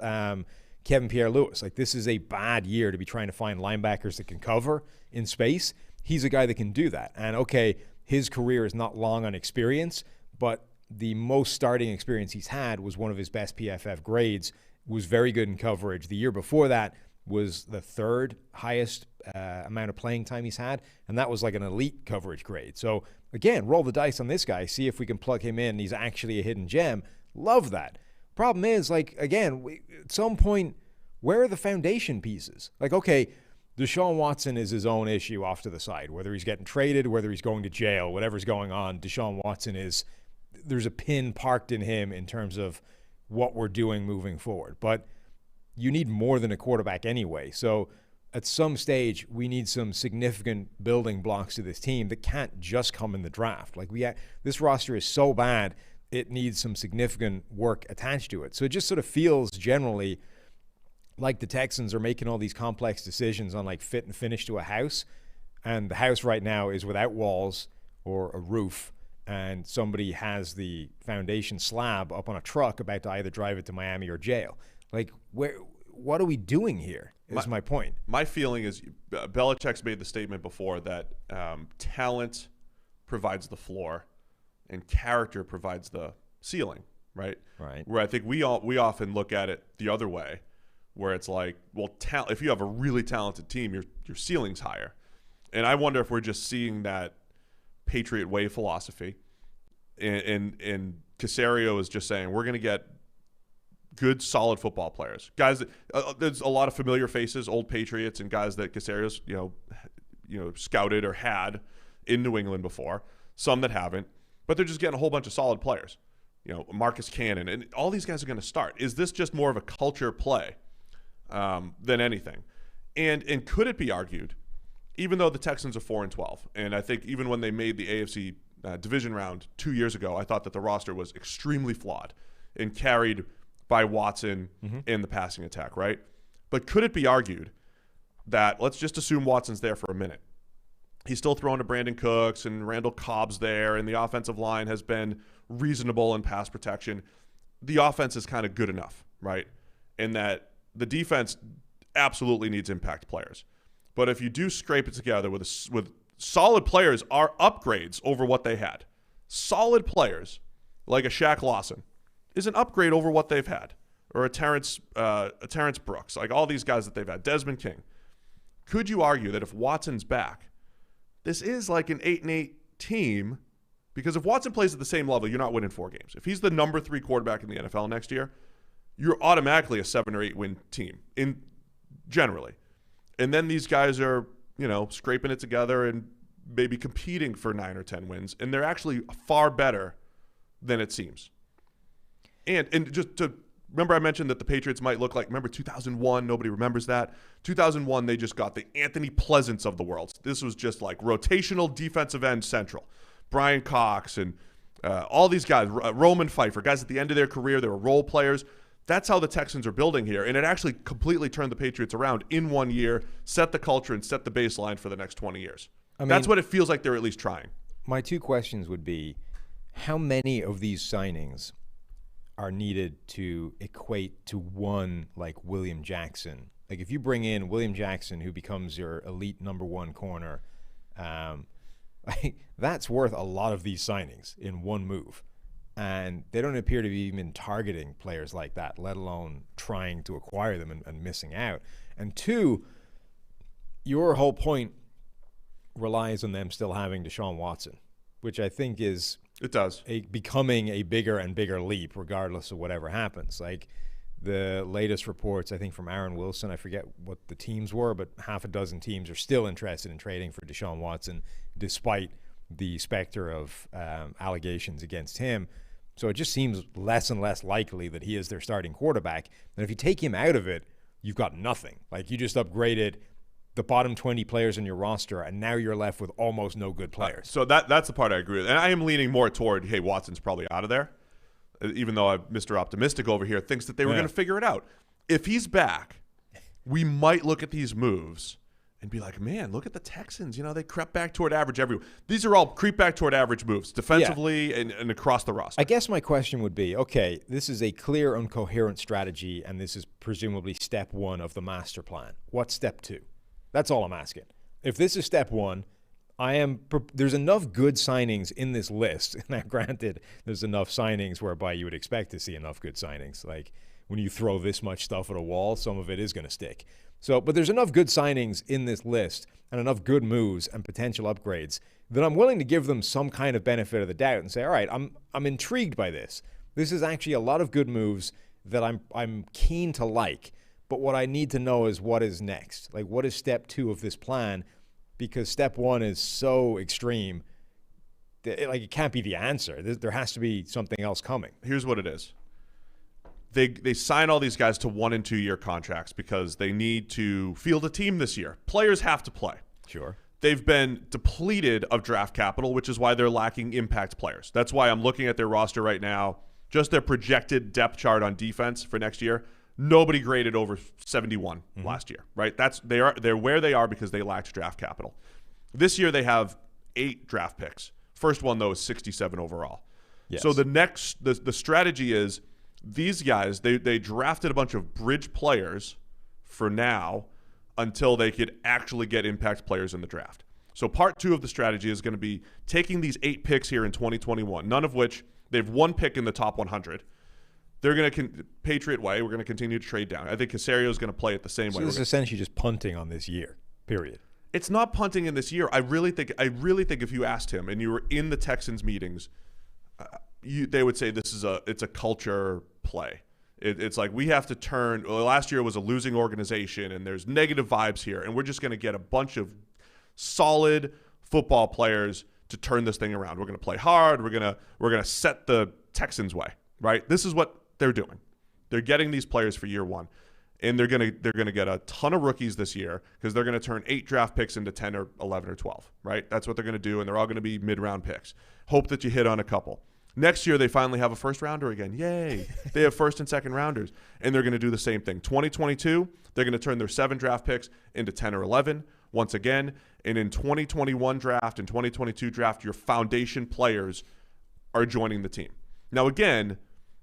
Kevin Pierre-Louis. Like, this is a bad year to be trying to find linebackers that can cover in space. He's a guy that can do that. And okay, his career is not long on experience, but the most starting experience he's had was one of his best PFF grades, was very good in coverage. The year before that was the third highest amount of playing time he's had, and that was like an elite coverage grade. So again, roll the dice on this guy, see if we can plug him in. He's actually a hidden gem. Love that. Problem is, like, again, at some point, where are the foundation pieces? Like, okay, Deshaun Watson is his own issue off to the side. Whether he's getting traded, whether he's going to jail, whatever's going on, Deshaun Watson there's a pin parked in him in terms of what we're doing moving forward. But you need more than a quarterback anyway. So at some stage, we need some significant building blocks to this team that can't just come in the draft. Like, this roster is so bad, it needs some significant work attached to it. So it just sort of feels generally like the Texans are making all these complex decisions on like fit and finish to a house. And the house right now is without walls or a roof. And somebody has the foundation slab up on a truck about to either drive it to Miami or jail. Like, what are we doing here is my point.
My feeling is Belichick's made the statement before that talent provides the floor and character provides the ceiling, right?
Right.
Where I think we often look at it the other way, where it's like, well, if you have a really talented team, your ceiling's higher. And I wonder if we're just seeing that Patriot way philosophy, and Caserio is just saying we're going to get good, solid football players, guys that there's a lot of familiar faces, old Patriots, and guys that Caserio's scouted or had in New England before. Some that haven't, but they're just getting a whole bunch of solid players. Marcus Cannon, and all these guys are going to start. Is this just more of a culture play than anything? And could it be argued? Even though the Texans are 4-12, and I think even when they made the AFC division round 2 years ago, I thought that the roster was extremely flawed and carried by Watson in the passing attack, right? But could it be argued that, let's just assume Watson's there for a minute. He's still throwing to Brandon Cooks and Randall Cobb's there, and the offensive line has been reasonable in pass protection. The offense is kind of good enough, right? And that the defense absolutely needs impact players. But if you do scrape it together with solid players are upgrades over what they had. Solid players like a Shaq Lawson is an upgrade over what they've had, or a Terrence Brooks, like all these guys that they've had. Desmond King. Could you argue that if Watson's back, this is like an 8-8 team? Because if Watson plays at the same level, you're not winning 4 games. If he's the number 3 quarterback in the NFL next year, you're automatically a 7 or 8 win team generally. And then these guys are, scraping it together and maybe competing for 9 or 10 wins. And they're actually far better than it seems. And just to remember, I mentioned that the Patriots might look like, remember 2001? Nobody remembers that. 2001, they just got the Anthony Pleasants of the world. This was just like rotational defensive end central. Brian Cox and all these guys, Roman Pfeiffer, guys at the end of their career, they were role players. That's how the Texans are building here. And it actually completely turned the Patriots around in 1 year, set the culture and set the baseline for the next 20 years. That's what it feels like they're at least trying.
My 2 questions would be, how many of these signings are needed to equate to one like William Jackson? Like if you bring in William Jackson, who becomes your elite number one corner, that's worth a lot of these signings in one move. And they don't appear to be even targeting players like that, let alone trying to acquire them and missing out. And two, your whole point relies on them still having Deshaun Watson, which I think is becoming a bigger and bigger leap regardless of whatever happens. Like the latest reports, I think from Aaron Wilson, I forget what the teams were, but half a dozen teams are still interested in trading for Deshaun Watson despite the specter of allegations against him. So it just seems less and less likely that he is their starting quarterback. And if you take him out of it, you've got nothing. Like you just upgraded the bottom 20 players in your roster, and now you're left with almost no good players.
So that's the part I agree with. And I am leaning more toward, hey, Watson's probably out of there. Even though I'm Mr. Optimistic over here, thinks that they were going to figure it out. If he's back, we might look at these moves and be like, man, look at the Texans. You know, they crept back toward average everywhere. These are all creep back toward average moves, defensively and across the roster.
I guess my question would be, okay, this is a clear and coherent strategy, and this is presumably step one of the master plan. What's step two? That's all I'm asking. If this is step one, there's enough good signings in this list. Now, granted, there's enough signings whereby you would expect to see enough good signings. Like when you throw this much stuff at a wall, some of it is going to stick. So, but there's enough good signings in this list and enough good moves and potential upgrades that I'm willing to give them some kind of benefit of the doubt and say, all right, I'm intrigued by this. This is actually a lot of good moves that I'm keen to like. But what I need to know is what is next. Like, what is step two of this plan? Because step one is so extreme that it can't be the answer. There has to be something else coming.
Here's what it is. They sign all these guys to 1 and 2 year contracts because they need to field a team this year. Players have to play.
Sure.
They've been depleted of draft capital, which is why they're lacking impact players. That's why I'm looking at their roster right now, just their projected depth chart on defense for next year. Nobody graded over 71 last year, right? They're where they are because they lacked draft capital. This year they have 8 draft picks. First one though is 67 overall.
Yes.
So the strategy is these guys, they drafted a bunch of bridge players for now until they could actually get impact players in the draft. So part 2 of the strategy is going to be taking these 8 picks here in 2021, none of which they've 1 pick in the top 100. They're going to Patriot way. We're going to continue to trade down. I think Casario is going to play it the same way.
So this is essentially just punting on this year, period.
It's not punting in this year. I really think if you asked him and you were in the Texans meetings, they would say it's a culture play. It's like we have to turn. Well, last year was a losing organization, and there's negative vibes here, and we're just going to get a bunch of solid football players to turn this thing around. We're going to play hard. We're going to set the Texans way. Right? This is what they're doing. They're getting these players for year one, and they're gonna get a ton of rookies this year because they're gonna turn 8 draft picks into 10 or 11 or 12. Right? That's what they're gonna do, and they're all gonna be mid-round picks. Hope that you hit on a couple. Next year they finally have a first rounder again. Yay! They have first and second rounders, and they're gonna do the same thing. 2022 they're gonna turn their 7 draft picks into 10 or 11 once again, and in 2021 draft and 2022 draft, your foundation players are joining the team. Now again,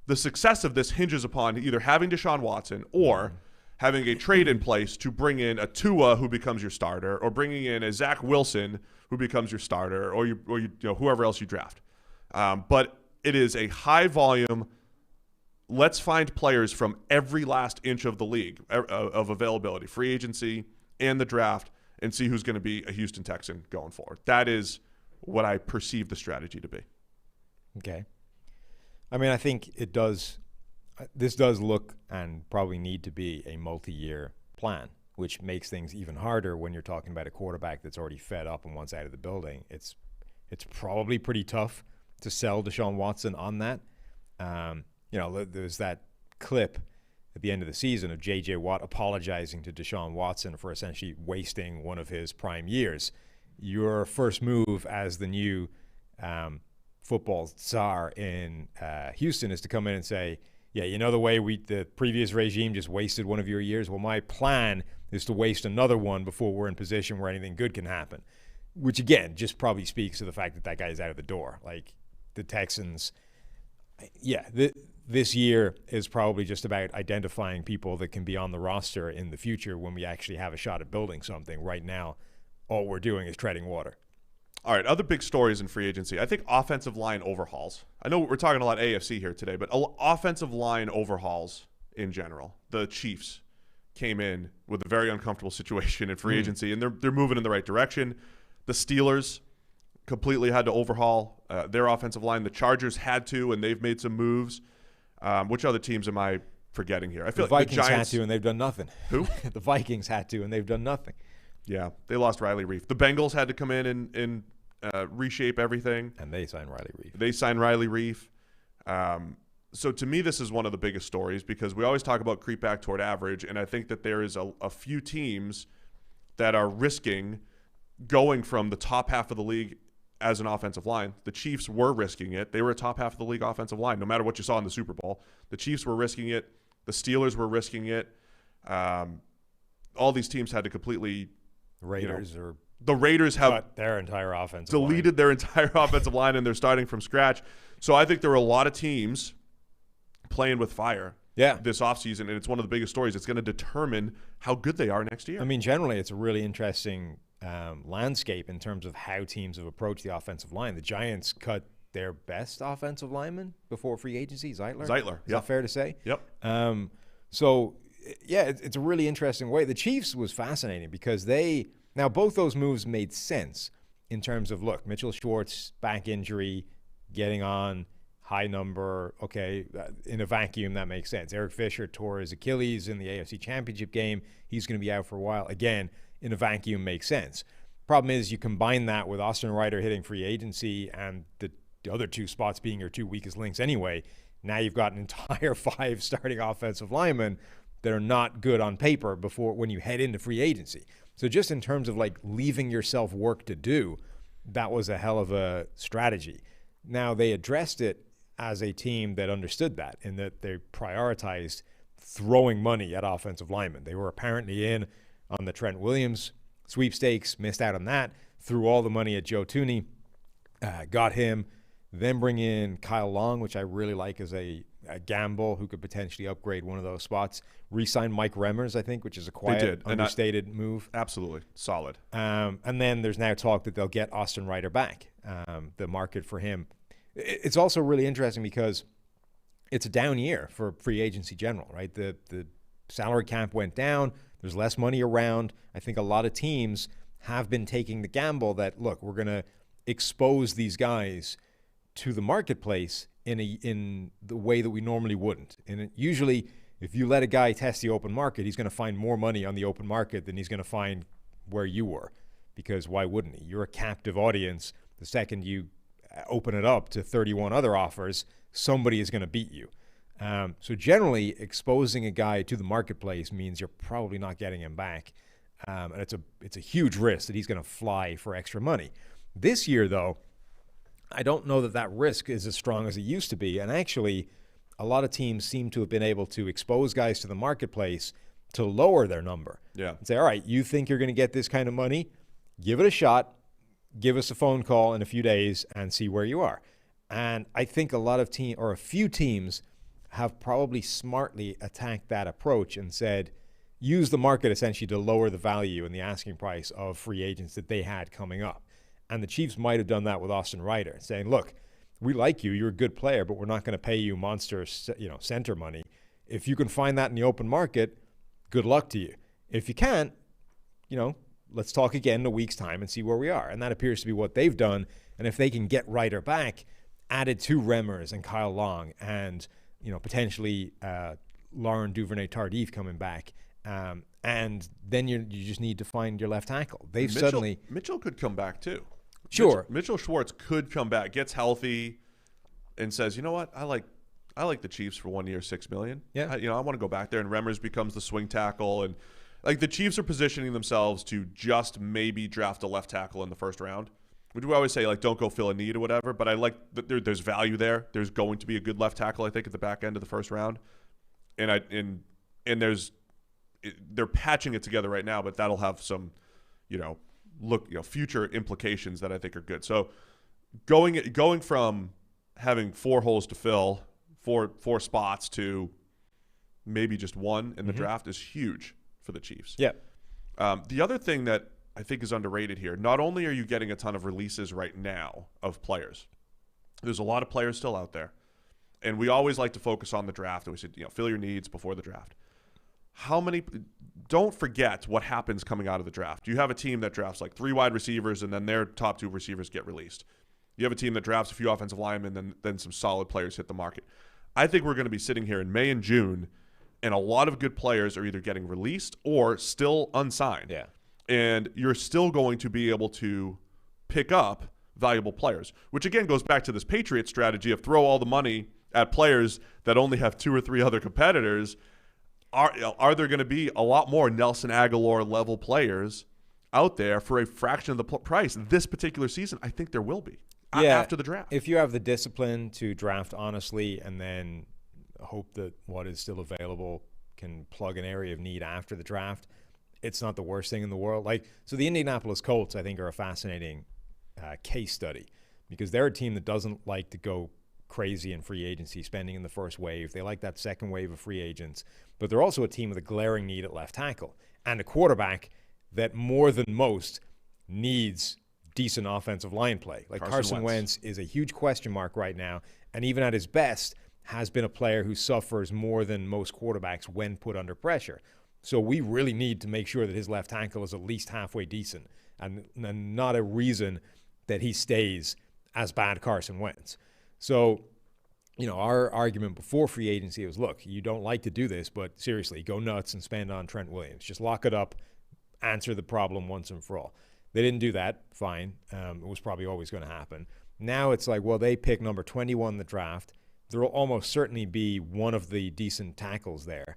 the success of this hinges upon either having Deshaun Watson or having a trade in place to bring in a Tua who becomes your starter, or bringing in a Zach Wilson who becomes your starter, or whoever else you draft. But it is a high volume. Let's find players from every last inch of the league of availability, free agency and the draft, and see who's going to be a Houston Texan going forward. That is what I perceive the strategy to be.
Okay. I mean, I think this does look and probably need to be a multi-year plan, which makes things even harder when you're talking about a quarterback that's already fed up and wants out of the building. It's probably pretty tough to sell Deshaun Watson on that. There's that clip at the end of the season of J.J. Watt apologizing to Deshaun Watson for essentially wasting one of his prime years. Your first move as the new football czar in Houston is to come in and say, yeah, you know the way the previous regime just wasted one of your years? Well, my plan is to waste another one before we're in position where anything good can happen, which again just probably speaks to the fact that guy's out of the door. Like, the Texans, this year is probably just about identifying people that can be on the roster in the future when we actually have a shot at building something. Right now, all we're doing is treading water.
All right, other big stories in free agency. I think offensive line overhauls. I know we're talking a lot AFC here today, but offensive line overhauls in general. The Chiefs came in with a very uncomfortable situation in free agency, and they're moving in the right direction. The Steelers completely had to overhaul their offensive line. The Chargers had to, and they've made some moves. Which other teams am I forgetting here? I feel
the
like
Vikings
the Giants
had to, and they've done nothing.
Who?
The Vikings had to, and they've done nothing.
Yeah, they lost Riley Reif. The Bengals had to come in and reshape everything.
And they signed Riley Reif.
They signed Riley Reif. So to me, this is one of the biggest stories because we always talk about creep back toward average, and I think that there is a few teams that are risking going from the top half of the league as an offensive line. The Chiefs were risking it. They were a top half of the league offensive line, no matter what you saw in the Super Bowl. The Chiefs were risking it. The Steelers were risking it. All these teams had to completely the Raiders have
cut their entire offensive
deleted
line.
their entire offensive line, and they're starting from scratch. So I think there are a lot of teams playing with fire this offseason, and it's one of the biggest stories. It's going to determine how good they are next year.
I mean, generally, it's a really interesting landscape in terms of how teams have approached the offensive line. The Giants cut their best offensive lineman before free agency, Zeitler. Is that fair to say?
Yep.
It's a really interesting way. The Chiefs was fascinating because now both those moves made sense in terms of, look, Mitchell Schwartz, back injury, getting on, high number, in a vacuum, that makes sense. Eric Fisher tore his Achilles in the AFC Championship game. He's going to be out for a while. Again, in a vacuum, makes sense. Problem is you combine that with Austin Ryder hitting free agency and the other two spots being your two weakest links anyway. Now you've got an entire 5 starting offensive linemen that are not good on paper when you head into free agency. So just in terms of like leaving yourself work to do, that was a hell of a strategy. Now they addressed it as a team that understood that, in that they prioritized throwing money at offensive linemen. They were apparently in on the Trent Williams sweepstakes, missed out on that, threw all the money at Joe Thuney, got him, then bring in Kyle Long, which I really like as a gamble who could potentially upgrade one of those spots. Re-signed Mike Remmers, I think, which is a quiet, understated move.
Absolutely. Solid.
And then there's now talk that they'll get Austin Ryder back. The market for him. It's also really interesting because it's a down year for free agency general, right? The salary cap went down. There's less money around. I think a lot of teams have been taking the gamble that, look, we're going to expose these guys to the marketplace in the way that we normally wouldn't. And usually, if you let a guy test the open market, he's going to find more money on the open market than he's going to find where you were. Because why wouldn't he? You're a captive audience. The second you open it up to 31 other offers, somebody is going to beat you. So generally, exposing a guy to the marketplace means you're probably not getting him back. And it's a huge risk that he's going to fly for extra money. This year, though, I don't know that risk is as strong as it used to be. And actually, a lot of teams seem to have been able to expose guys to the marketplace to lower their number.
Yeah.
And say, all right, you think you're going to get this kind of money? Give it a shot. Give us a phone call in a few days and see where you are. And I think a few teams have probably smartly attacked that approach and said, use the market essentially to lower the value and the asking price of free agents that they had coming up. And the Chiefs might have done that with Austin Ryder, saying, look, we like you, you're a good player, but we're not going to pay you monster, center money. If you can find that in the open market, good luck to you. If you can't, let's talk again in a week's time and see where we are. And that appears to be what they've done. And if they can get Ryder back, added to Remmers and Kyle Long and, potentially Lauren Duvernay-Tardif coming back, and then you just need to find your left tackle.
Mitchell could come back too.
Sure.
Mitchell Schwartz could come back, gets healthy, and says, you know what, I like the Chiefs for 1 year, $6 million.
Yeah.
I want to go back there, and Remmers becomes the swing tackle, and like the Chiefs are positioning themselves to just maybe draft a left tackle in the first round. Which we always say, like, don't go fill a need or whatever, but I like that there's value there. There's going to be a good left tackle, I think, at the back end of the first round, and they're patching it together right now, but that'll have some, future implications that I think are good. So going from having 4 holes to fill, four spots to maybe just one in the draft is huge for the Chiefs.
Yeah.
The other thing that I think is underrated here, not only are you getting a ton of releases right now of players, there's a lot of players still out there. And we always like to focus on the draft. And we said, fill your needs before the draft. Don't forget what happens coming out of the draft. You have a team that drafts like 3 wide receivers and then their top 2 receivers get released. You have a team that drafts a few offensive linemen and then some solid players hit the market. I think we're going to be sitting here in May and June, and a lot of good players are either getting released or still unsigned.
Yeah.
And you're still going to be able to pick up valuable players, which again goes back to this Patriots strategy of throw all the money at players that only have 2 or 3 other competitors. Are there going to be a lot more Nelson Aguilar level players out there for a fraction of the price this particular season? I think there will be after the draft.
If you have the discipline to draft honestly and then hope that what is still available can plug an area of need after the draft, it's not the worst thing in the world. So the Indianapolis Colts, I think, are a fascinating case study because they're a team that doesn't like to go crazy in free agency spending in the first wave. They like that second wave of free agents, but they're also a team with a glaring need at left tackle and a quarterback that more than most needs decent offensive line play. Carson Wentz is a huge question mark right now, and even at his best has been a player who suffers more than most quarterbacks when put under pressure. So we really need to make sure that his left tackle is at least halfway decent and not a reason that he stays as bad Carson Wentz. So, our argument before free agency was, look, you don't like to do this, but seriously, go nuts and spend on Trent Williams. Just lock it up, answer the problem once and for all. They didn't do that. Fine. It was probably always going to happen. Now it's like, well, they pick number 21 in the draft. There will almost certainly be one of the decent tackles there.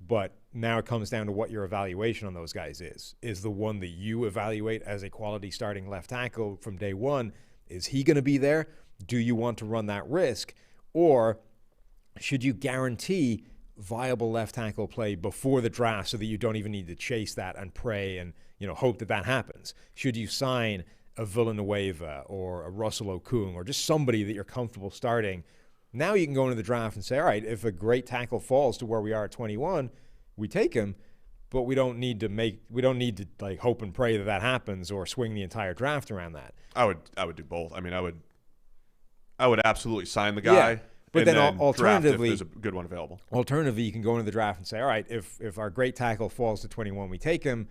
But now it comes down to what your evaluation on those guys is. Is the one that you evaluate as a quality starting left tackle from day one, is he going to be there? Do you want to run that risk? Or should you guarantee viable left tackle play before the draft so that you don't even need to chase that and pray and hope that happens? Should you sign a Villanueva or a Russell Okung or just somebody that you're comfortable starting? Now you can go into the draft and say, all right, if a great tackle falls to where we are at 21, we take him, but we don't need to hope and pray that happens or swing the entire draft around that.
I would do both. I mean, I would absolutely sign the guy.
Yeah, but then alternatively,
if there's a good one available.
Alternatively, you can go into the draft and say, all right, if our great tackle falls to 21, we take him.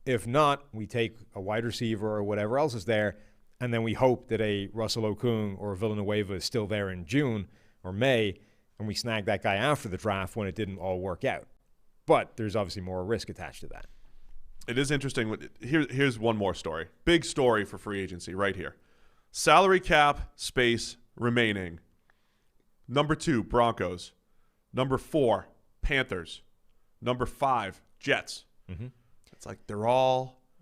If not, we take a wide receiver or whatever else is there, and then we hope that a Russell Okung or a Villanueva is still there in June or May, and we snag that guy after the draft when it didn't all work out. But there's obviously more risk attached to that.
It is interesting. Here's one more story. Big story for free agency right here. Salary cap space remaining. Number 2, Broncos. Number 4, Panthers. Number 5, Jets. Mm-hmm. It's like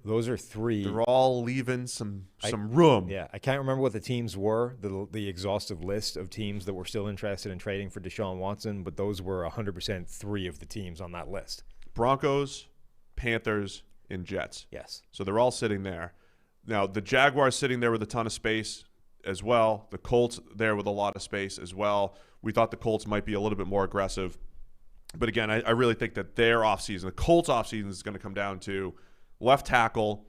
those are 3.
They're all leaving some room.
Yeah, I can't remember what the teams were, the exhaustive list of teams that were still interested in trading for Deshaun Watson, but those were 100% 3 of the teams on that list.
Broncos, Panthers, and Jets.
Yes.
So they're all sitting there. Now, the Jaguars sitting there with a ton of space as well. The Colts there with a lot of space as well. We thought the Colts might be a little bit more aggressive. But again, I really think that their offseason, the Colts offseason, is going to come down to left tackle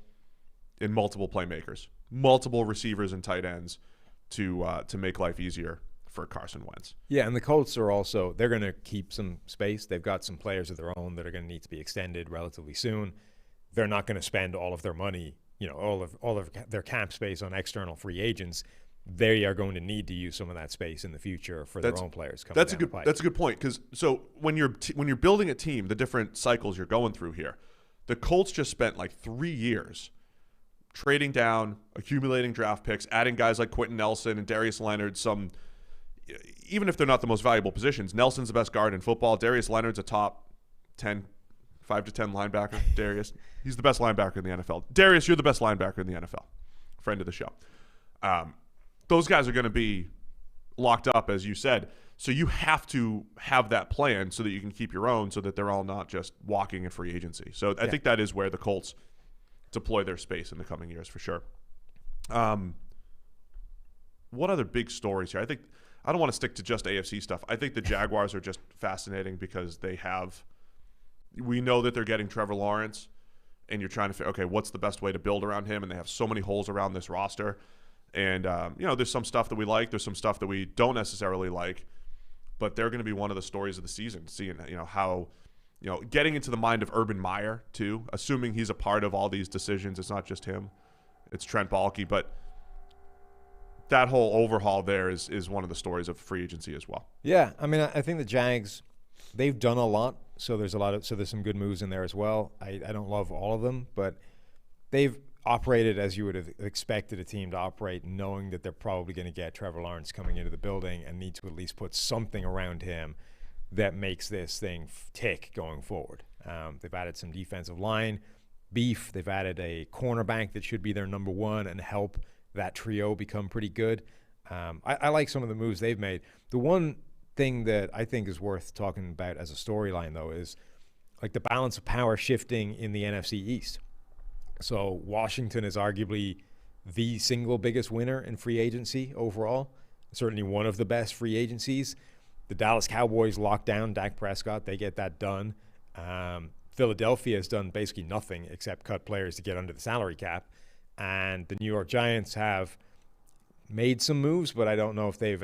and multiple playmakers, multiple receivers and tight ends to make life easier for Carson Wentz.
Yeah, and the Colts are also, they're going to keep some space. They've got some players of their own that are going to need to be extended relatively soon. They're not going to spend all of their money, all of their cap space on external free agents. They are going to need to use some of that space in the future for their own players coming down the pipe.
That's a good point, because so when you're building a team, the different cycles you're going through here, the Colts just spent like 3 years trading down, accumulating draft picks, adding guys like Quentin Nelson and Darius Leonard. Even if they're not the most valuable positions, Nelson's the best guard in football. Darius Leonard's a top 10, 5 to 10 linebacker. Darius, he's the best linebacker in the NFL. Darius, you're the best linebacker in the NFL. Friend of the show. Those guys are going to be locked up, as you said. So you have to have that plan so that you can keep your own, so that they're all not just walking in free agency. So I think that is where the Colts deploy their space in the coming years for sure. What other big stories here? I don't want to stick to just AFC stuff. I think the Jaguars are just fascinating because we know that they're getting Trevor Lawrence, and you're trying to figure, okay, what's the best way to build around him? And they have so many holes around this roster. And, there's some stuff that we like. There's some stuff that we don't necessarily like. But they're going to be one of the stories of the season, seeing, how, getting into the mind of Urban Meyer, too, assuming he's a part of all these decisions. It's not just him. It's Trent Baalke. But that whole overhaul there is one of the stories of free agency as well.
Yeah, I mean, I think the Jags, they've done a lot, so there's some good moves in there as well. I don't love all of them, but they've operated as you would have expected a team to operate, knowing that they're probably going to get Trevor Lawrence coming into the building and need to at least put something around him that makes this thing tick going forward. They've added some defensive line beef. They've added a cornerback that should be their number one and help that trio become pretty good. I like some of the moves they've made. The one thing that I think is worth talking about as a storyline, though, is like the balance of power shifting in the NFC East. So Washington is arguably the single biggest winner in free agency overall, certainly one of the best free agencies. The Dallas Cowboys lock down Dak Prescott. They get that done. Philadelphia has done basically nothing except cut players to get under the salary cap. And the New York Giants have made some moves, but I don't know if they've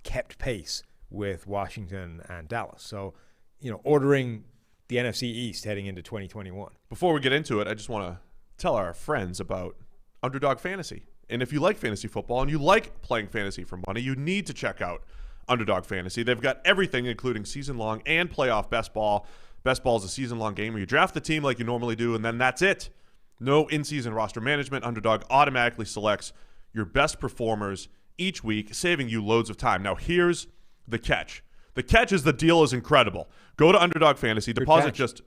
kept pace with Washington and Dallas. So, ordering the NFC East heading into 2021.
Before we get into it, I just want to tell our friends about Underdog Fantasy. And if you like fantasy football and you like playing fantasy for money, you need to check out Underdog Fantasy. They've got everything, including season-long and playoff best ball. Best ball is a season-long game where you draft the team like you normally do, and then that's it. No in-season roster management. Underdog automatically selects your best performers each week, saving you loads of time. Now, here's the catch. The catch is the deal is incredible. Go to Underdog Fantasy, deposit just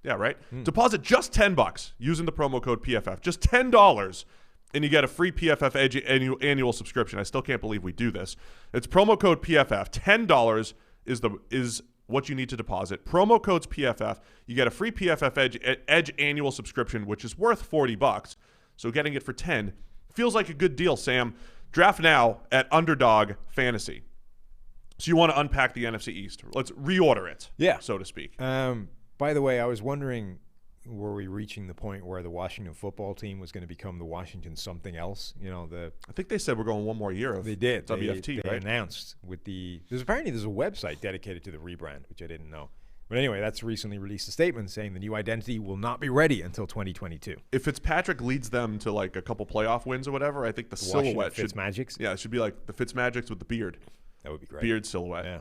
$10 using the promo code PFF. Just $10, and you get a free PFF Edge annual subscription. I still can't believe we do this. It's promo code PFF. $10 is what you need to deposit. Promo code's PFF. You get a free PFF Edge annual subscription, which is worth $40. So getting it for $10 feels like a good deal, Sam. Draft now at Underdog Fantasy. So you want to unpack the NFC East. Let's reorder it, so to speak.
By the way, I was wondering, were we reaching the point where the Washington football team was going to become the Washington something else? I
think they said we're going one more year of WFT,
they
right?
Announced with there's a website dedicated to the rebrand, which I didn't know. But anyway, that's recently released a statement saying the new identity will not be ready until 2022.
If Fitzpatrick leads them to like a couple playoff wins or whatever, I think the silhouette should
Fitzmagics.
Yeah, it should be like the Fitzmagics with the beard.
That would be great.
Beard silhouette.
Yeah.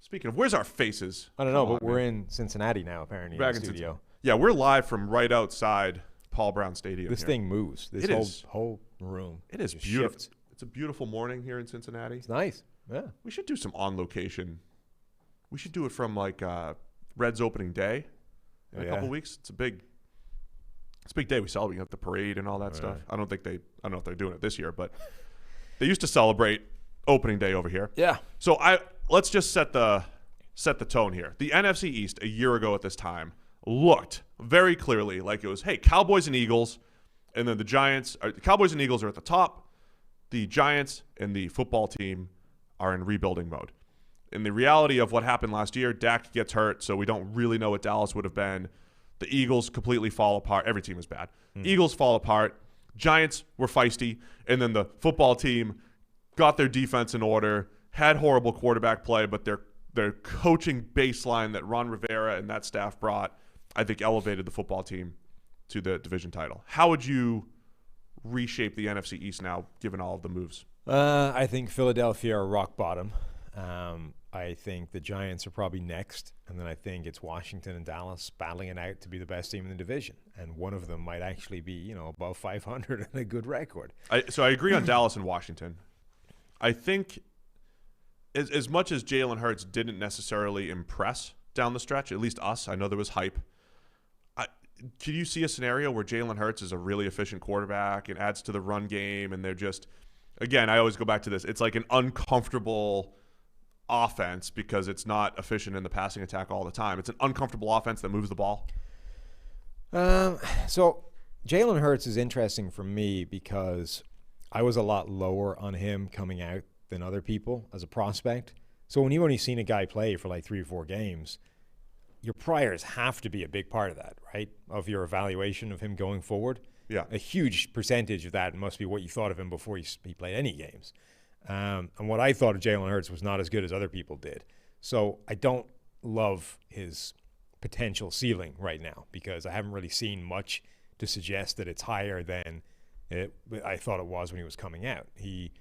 Speaking of, where's our faces?
I don't know, but we're in Cincinnati now, apparently, in the studio.
Yeah, we're live from right outside Paul Brown Stadium.
This thing moves. This whole room.
It is beautiful. Shifts. It's a beautiful morning here in Cincinnati.
It's nice. Yeah.
We should do some on location. We should do it from like Reds opening day in a couple weeks. It's a big day. We celebrate the parade and all that stuff. I don't know if they're doing it this year, but they used to celebrate opening day over here.
Yeah.
So let's just set the tone here. The NFC East a year ago at this time looked very clearly like it was, hey, Cowboys and Eagles, and then the Cowboys and Eagles are at the top. The Giants and the football team are in rebuilding mode. In the reality of what happened last year, Dak gets hurt, so we don't really know what Dallas would have been. The Eagles completely fall apart. Every team is bad. Eagles fall apart. Giants were feisty, and then the football team got their defense in order, had horrible quarterback play, but their coaching baseline that Ron Rivera and that staff brought, I think, elevated the football team to the division title. How would you reshape the NFC East now, given all of the moves?
I think Philadelphia are rock bottom. I think the Giants are probably next, and then I think it's Washington and Dallas battling it out to be the best team in the division, and one of them might actually be, above 500 and a good record.
So I agree on Dallas and Washington. I think as much as Jalen Hurts didn't necessarily impress down the stretch, at least us, I know there was hype. Can you see a scenario where Jalen Hurts is a really efficient quarterback and adds to the run game, and they're just, again, I always go back to this, it's like an uncomfortable offense because it's not efficient in the passing attack all the time. It's an uncomfortable offense that moves the ball.
So Jalen Hurts is interesting for me because I was a lot lower on him coming out than other people as a prospect. So when you've only seen a guy play for like 3 or 4 games, your priors have to be a big part of that, right? Of your evaluation of him going forward.
Yeah.
A huge percentage of that must be what you thought of him before he played any games. And what I thought of Jalen Hurts was not as good as other people did. So I don't love his potential ceiling right now because I haven't really seen much to suggest that it's higher than I thought it was when he was coming out. He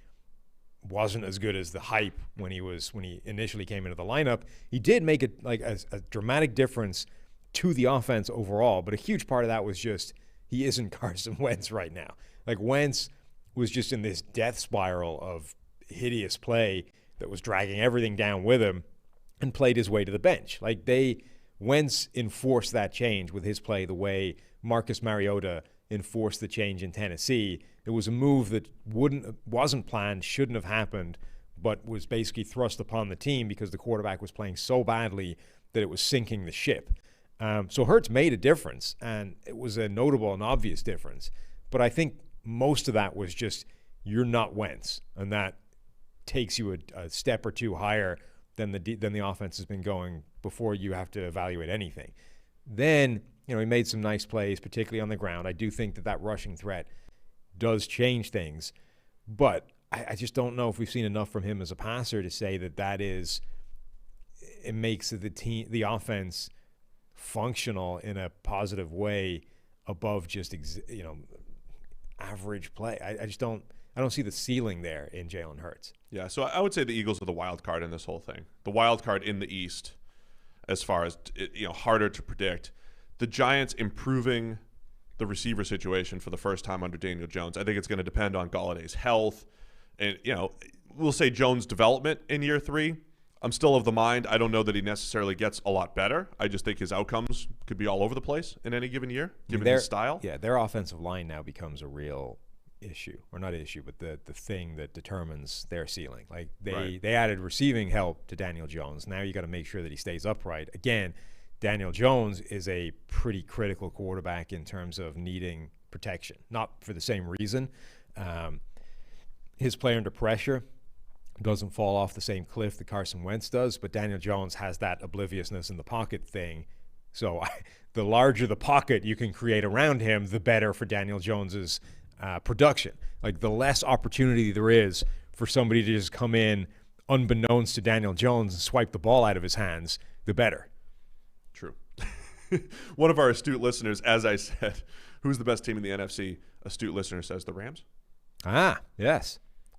wasn't as good as the hype when he initially came into the lineup. He did make a dramatic difference to the offense overall, but a huge part of that was just he isn't Carson Wentz right now. Like Wentz was just in this death spiral of hideous play that was dragging everything down with him and played his way to the bench. Wentz enforced that change with his play the way Marcus Mariota enforced the change in Tennessee. It was a move that wasn't planned, shouldn't have happened, but was basically thrust upon the team because the quarterback was playing so badly that it was sinking the ship. So Hurts made a difference, and it was a notable and obvious difference. But I think most of that was just you're not Wentz, and that takes you a step or two higher than the offense has been going before you have to evaluate anything. Then, he made some nice plays, particularly on the ground. I do think that rushing threat does change things, but I just don't know if we've seen enough from him as a passer to say it makes the offense functional in a positive way above just average play. I don't see the ceiling there in Jalen Hurts.
Yeah, so I would say the Eagles are the wild card in this whole thing. The wild card in the East, as far as harder to predict. The Giants improving the receiver situation for the first time under Daniel Jones. I think it's going to depend on Galladay's health, and we'll say Jones' development in year 3. I'm still of the mind I don't know that he necessarily gets a lot better. I just think his outcomes could be all over the place in any given year, given his style.
Yeah, their offensive line now becomes a real issue, or not issue, but the thing that determines their ceiling. Like they added receiving help to Daniel Jones. Now you got to make sure that he stays upright. Again, Daniel Jones is a pretty critical quarterback in terms of needing protection, not for the same reason. His play under pressure doesn't fall off the same cliff that Carson Wentz does, but Daniel Jones has that obliviousness in the pocket thing. So the larger the pocket you can create around him, the better for Daniel Jones's production. Like the less opportunity there is for somebody to just come in unbeknownst to Daniel Jones and swipe the ball out of his hands, the better.
True. One of our astute listeners, as I said, who's the best team in the NFC? Astute listener says the Rams.
Ah, yes.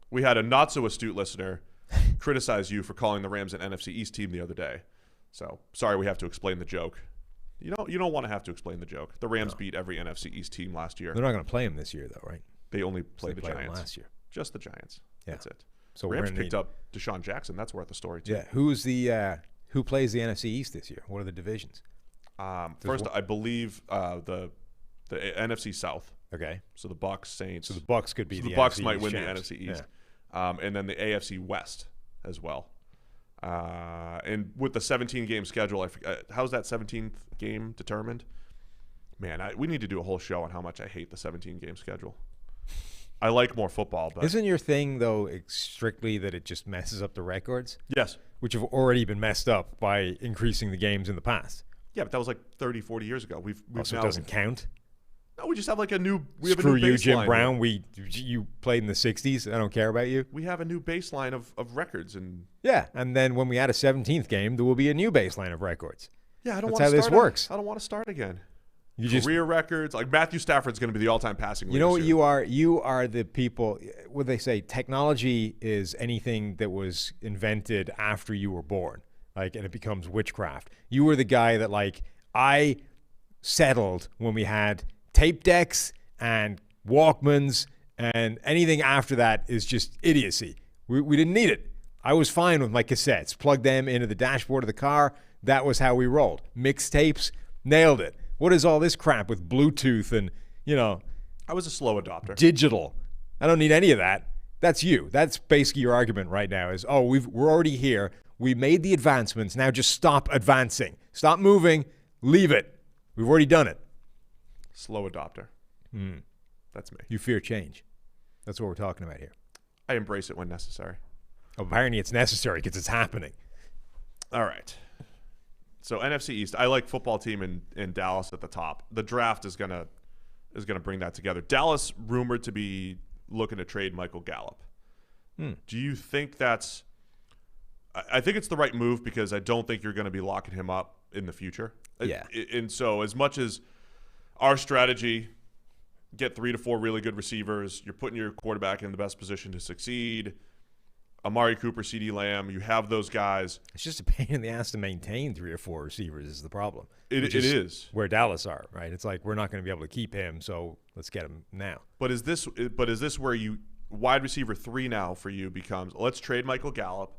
We had a not so astute listener criticize you for calling the Rams an NFC East team the other day. So sorry, we have to explain the joke. You don't want to have to explain the joke. The Rams beat every NFC East team last year.
They're not going to play him this year, though, right?
They only play the Giants
last year.
Just the Giants. Yeah. That's it.
So
Rams picked up Deshaun Jackson. That's worth the story too.
Yeah. Who plays the NFC East this year? What are the divisions?
First, I believe the NFC South.
Okay.
So the Bucs, Saints.
So the Bucs could be
the
NFC
Bucs might win
champs.
the NFC East, and then the AFC West as well. And with the 17-game schedule, I forget, how's that 17th game determined? Man, we need to do a whole show on how much I hate the 17-game schedule. I like more football, but
isn't your thing though strictly that it just messes up the records?
Yes,
which have already been messed up by increasing the games in the past.
Yeah, but that was like 30, 40 years ago. We've
so
now,
it doesn't count.
No, we just have like a new.
Screw you, Jim Brown. You played in the '60s. I don't care about you.
We have a new baseline of records, and
and then when we add a 17th game, there will be a new baseline of records.
Yeah, I don't
That's
want
how
to
this works.
I don't want to start again.
Career
records, like Matthew Stafford's going to be the all-time passing leader.
You know what you are? You are the people. What they say, technology is anything that was invented after you were born, and it becomes witchcraft. You were the guy that I settled when we had tape decks and Walkmans, and anything after that is just idiocy. We didn't need it. I was fine with my cassettes. Plug them into the dashboard of the car. That was how we rolled. Mixtapes, nailed it. What is all this crap with Bluetooth and,
I was a slow adopter.
Digital. I don't need any of that. That's you. That's basically your argument right now is, we're already here. We made the advancements. Now just stop advancing. Stop moving. Leave it. We've already done it.
Slow adopter. That's me.
You fear change. That's what we're talking about here.
I embrace it when necessary.
Apparently it's necessary because it's happening.
All right. So NFC East, I like football team in Dallas at the top. The draft is gonna bring that together. Dallas rumored to be looking to trade Michael Gallup. Do you think that's? I think it's the right move because I don't think you're going to be locking him up in the future.
Yeah.
And so as much as our strategy, get 3 to 4 really good receivers, you're putting your quarterback in the best position to succeed. Amari Cooper, CeeDee Lamb, you have those guys.
It's just a pain in the ass to maintain 3 or 4 receivers is the problem.
It is
where Dallas are, right? It's like we're not going to be able to keep him, so let's get him now.
But is this where you wide receiver 3 now for you becomes let's trade Michael Gallup,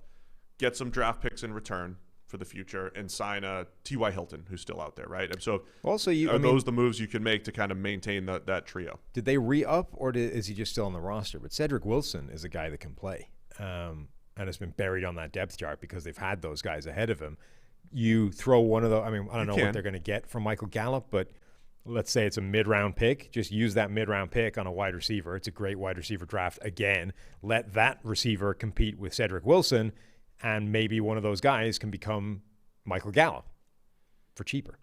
get some draft picks in return for the future, and sign a T.Y. Hilton who's still out there, right? And so
also,
those the moves you can make to kind of maintain that trio? Did
they re-up or is he just still on the roster? But Cedric Wilson is a guy that can play. And has been buried on that depth chart because they've had those guys ahead of him. You throw one of those. I mean, I don't know what they're going to get from Michael Gallup, but let's say it's a mid-round pick. Just use that mid-round pick on a wide receiver. It's a great wide receiver draft again. Let that receiver compete with Cedric Wilson, and maybe one of those guys can become Michael Gallup for cheaper.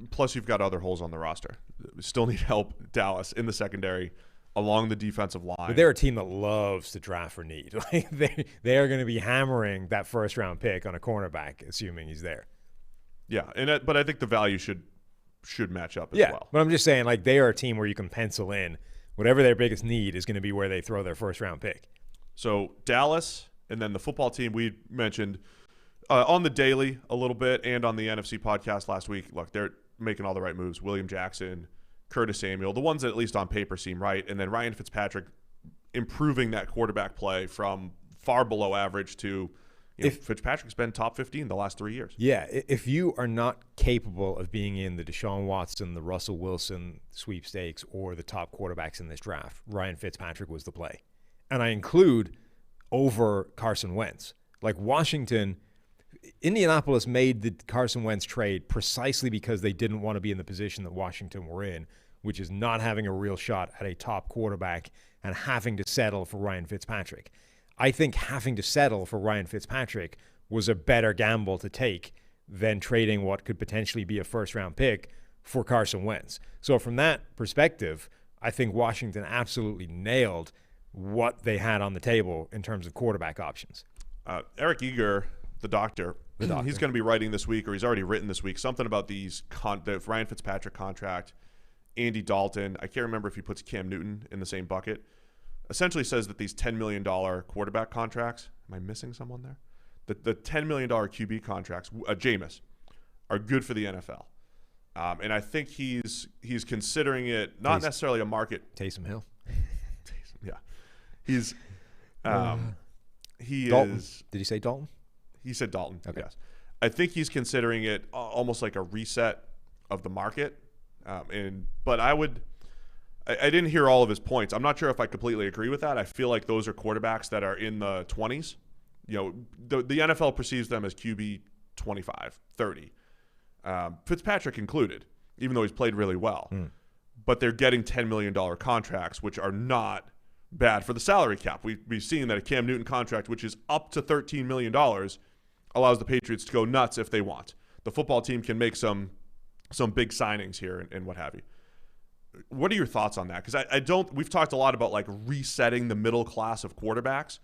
Plus, you've got other holes on the roster. We still need help, Dallas, in the secondary, along the defensive line.
But they're a team that loves to draft for need. Like they are going to be hammering that first-round pick on a cornerback, assuming he's there.
Yeah, but I think the value should match up as well.
But I'm just saying, like, they are a team where you can pencil in whatever their biggest need is going to be where they throw their first-round pick.
So Dallas, and then the football team we mentioned on the Daily a little bit and on the NFC podcast last week. Look, they're making all the right moves. William Jackson, Curtis Samuel, the ones that at least on paper seem right, and then Ryan Fitzpatrick improving that quarterback play from far below average to Fitzpatrick's been top 15 the last 3 years.
Yeah, if you are not capable of being in the Deshaun Watson, the Russell Wilson sweepstakes, or the top quarterbacks in this draft, Ryan Fitzpatrick was the play. And I include over Carson Wentz. Like Washington, Indianapolis made the Carson Wentz trade precisely because they didn't want to be in the position that Washington were in, which is not having a real shot at a top quarterback and having to settle for Ryan Fitzpatrick. I think having to settle for Ryan Fitzpatrick was a better gamble to take than trading what could potentially be a first-round pick for Carson Wentz. So from that perspective, I think Washington absolutely nailed what they had on the table in terms of quarterback options.
Eric Eager, the doctor, he's going to be writing this week, or he's already written this week, something about the Ryan Fitzpatrick contract, Andy Dalton. I can't remember if he puts Cam Newton in the same bucket. Essentially says that these $10 million quarterback contracts, am I missing someone there? The $10 million QB contracts, Jameis, are good for the NFL. And I think he's considering it not necessarily a market.
Taysom Hill.
Yeah. He's he
Dalton.
is.
Did he say Dalton?
He said Dalton.
Okay.
Yes. I think he's considering it almost like a reset of the market. But I didn't hear all of his points. I'm not sure if I completely agree with that. I feel like those are quarterbacks that are in the 20s. The NFL perceives them as QB 25, 30. Fitzpatrick included, even though he's played really well. But they're getting $10 million contracts, which are not bad for the salary cap. We've seen that a Cam Newton contract, which is up to $13 million, allows the Patriots to go nuts if they want. The football team can make some big signings here and what have you. What are your thoughts on that? Because we've talked a lot about like resetting the middle class of quarterbacks,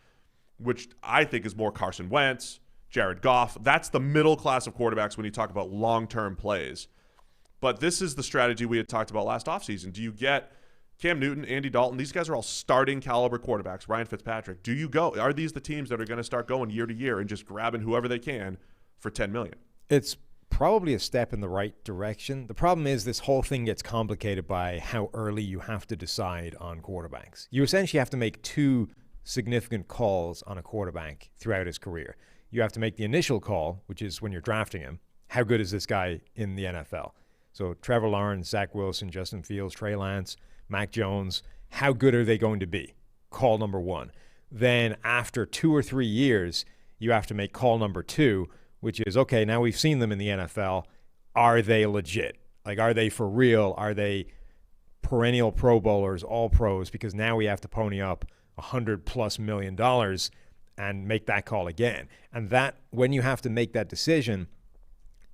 which I think is more Carson Wentz, Jared Goff. That's the middle class of quarterbacks when you talk about long-term plays. But this is the strategy we had talked about last offseason. Do you get Cam Newton, Andy Dalton? These guys are all starting caliber quarterbacks. Ryan Fitzpatrick. Do you go? Are these the teams that are going to start going year to year and just grabbing whoever they can for $10 million?
It's probably a step in the right direction. The problem is this whole thing gets complicated by how early you have to decide on quarterbacks. You essentially have to make two significant calls on a quarterback throughout his career. You have to make the initial call, which is when you're drafting him. How good is this guy in the NFL? So Trevor Lawrence, Zach Wilson, Justin Fields, Trey Lance, Mac Jones, how good are they going to be? Call number one. Then after 2 or 3 years, you have to make call number two, which is, okay, now we've seen them in the NFL. Are they legit? Like, are they for real? Are they perennial Pro Bowlers, all pros, because now we have to pony up $100+ million and make that call again. And that, when you have to make that decision,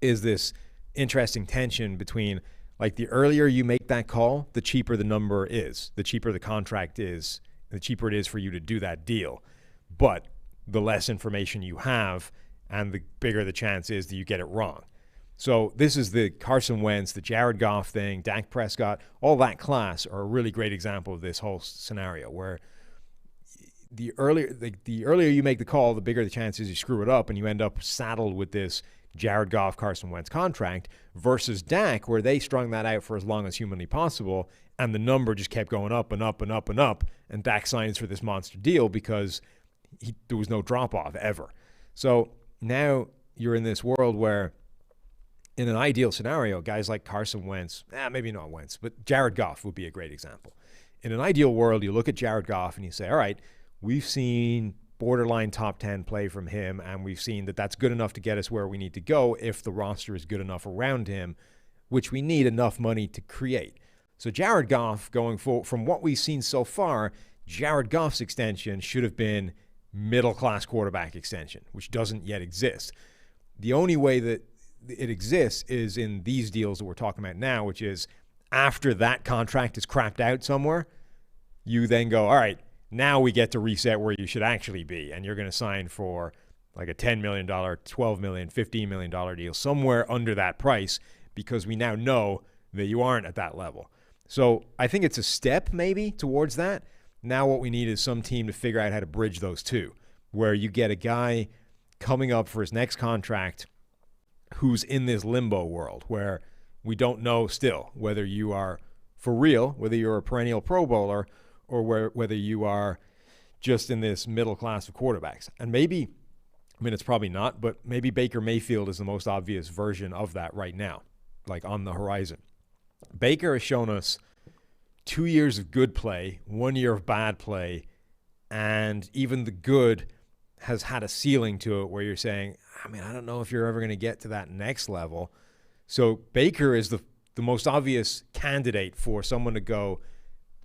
is this interesting tension between, like, the earlier you make that call, the cheaper the number is, the cheaper the contract is, the cheaper it is for you to do that deal. But the less information you have, and the bigger the chance is that you get it wrong. So this is the Carson Wentz, the Jared Goff thing, Dak Prescott, all that class are a really great example of this whole scenario, where the earlier you make the call, the bigger the chance is you screw it up and you end up saddled with this Jared Goff, Carson Wentz contract, versus Dak, where they strung that out for as long as humanly possible, and the number just kept going up and up and up and up, and Dak signs for this monster deal because there was no drop-off ever. So now you're in this world where, in an ideal scenario, guys like Carson Wentz, maybe not Wentz, but Jared Goff would be a great example. In an ideal world, you look at Jared Goff and you say, all right, we've seen borderline top 10 play from him, and we've seen that that's good enough to get us where we need to go if the roster is good enough around him, which we need enough money to create. So Jared Goff, going forward, from what we've seen so far, Jared Goff's extension should have been middle-class quarterback extension, which doesn't yet exist. The only way that it exists is in these deals that we're talking about now, which is after that contract is crapped out somewhere, you then go, all right, now we get to reset where you should actually be, and you're going to sign for like a $10 million, $12 million, $15 million deal, somewhere under that price, because we now know that you aren't at that level. So I think it's a step maybe towards that. Now what we need is some team to figure out how to bridge those two, where you get a guy coming up for his next contract who's in this limbo world where we don't know still whether you are for real, whether you're a perennial Pro Bowler, or whether you are just in this middle class of quarterbacks. And maybe, I mean, it's probably not, but maybe Baker Mayfield is the most obvious version of that right now, like on the horizon. Baker has shown us 2 years of good play, 1 year of bad play, and even the good has had a ceiling to it where you're saying, I mean, I don't know if you're ever going to get to that next level. So Baker is the most obvious candidate for someone to go,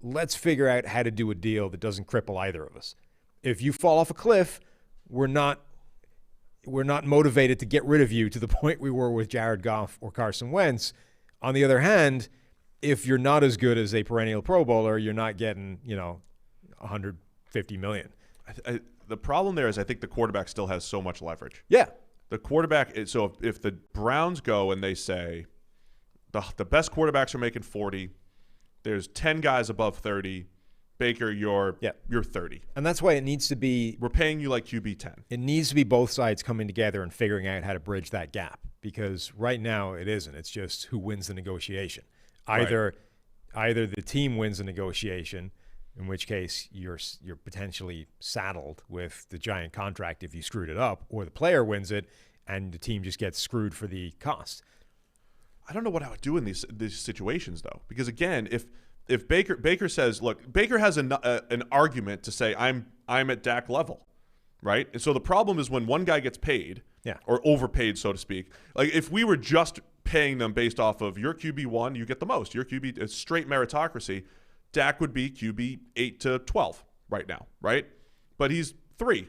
let's figure out how to do a deal that doesn't cripple either of us. If you fall off a cliff, we're not motivated to get rid of you to the point we were with Jared Goff or Carson Wentz. On the other hand, if you're not as good as a perennial Pro Bowler, you're not getting, $150 million.
The problem there is I think the quarterback still has so much leverage.
Yeah.
The quarterback, so if the Browns go and they say the best quarterbacks are making 40, there's 10 guys above 30, Baker, you're 30.
And that's why it needs to be,
we're paying you like QB 10.
It needs to be both sides coming together and figuring out how to bridge that gap, because right now it isn't. It's just who wins the negotiation. Either the team wins the negotiation, in which case you're potentially saddled with the giant contract if you screwed it up, or the player wins it and the team just gets screwed for the cost.
I don't know what I would do in these situations, though, because again, if Baker says, look, Baker has an argument to say I'm at Dak level, right? And so the problem is when one guy gets paid, or overpaid, so to speak. Like if we were just paying them based off of your QB1, you get the most. Your QB, it's straight meritocracy. Dak would be QB 8 to 12 right now, right? But he's 3,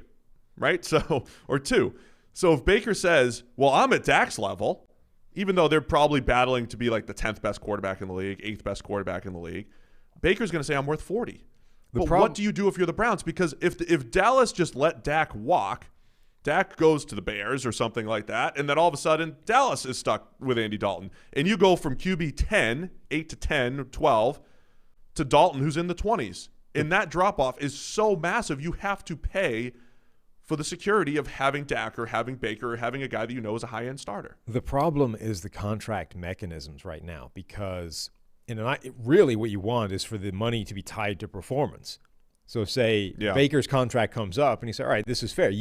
right? So, or 2. So if Baker says, well, I'm at Dak's level, even though they're probably battling to be like the 10th best quarterback in the league, 8th best quarterback in the league, Baker's going to say I'm worth 40. But what do you do if you're the Browns? Because if Dallas just let Dak walk, Dak goes to the Bears or something like that, and then all of a sudden Dallas is stuck with Andy Dalton. And you go from QB 10, 8 to 10, 12, to Dalton, who's in the 20s. And that drop-off is so massive, you have to pay for the security of having Dak or having Baker or having a guy that you know is a high-end starter.
The problem is the contract mechanisms right now, because really what you want is for the money to be tied to performance. So say Baker's contract comes up and you say, all right, this is fair.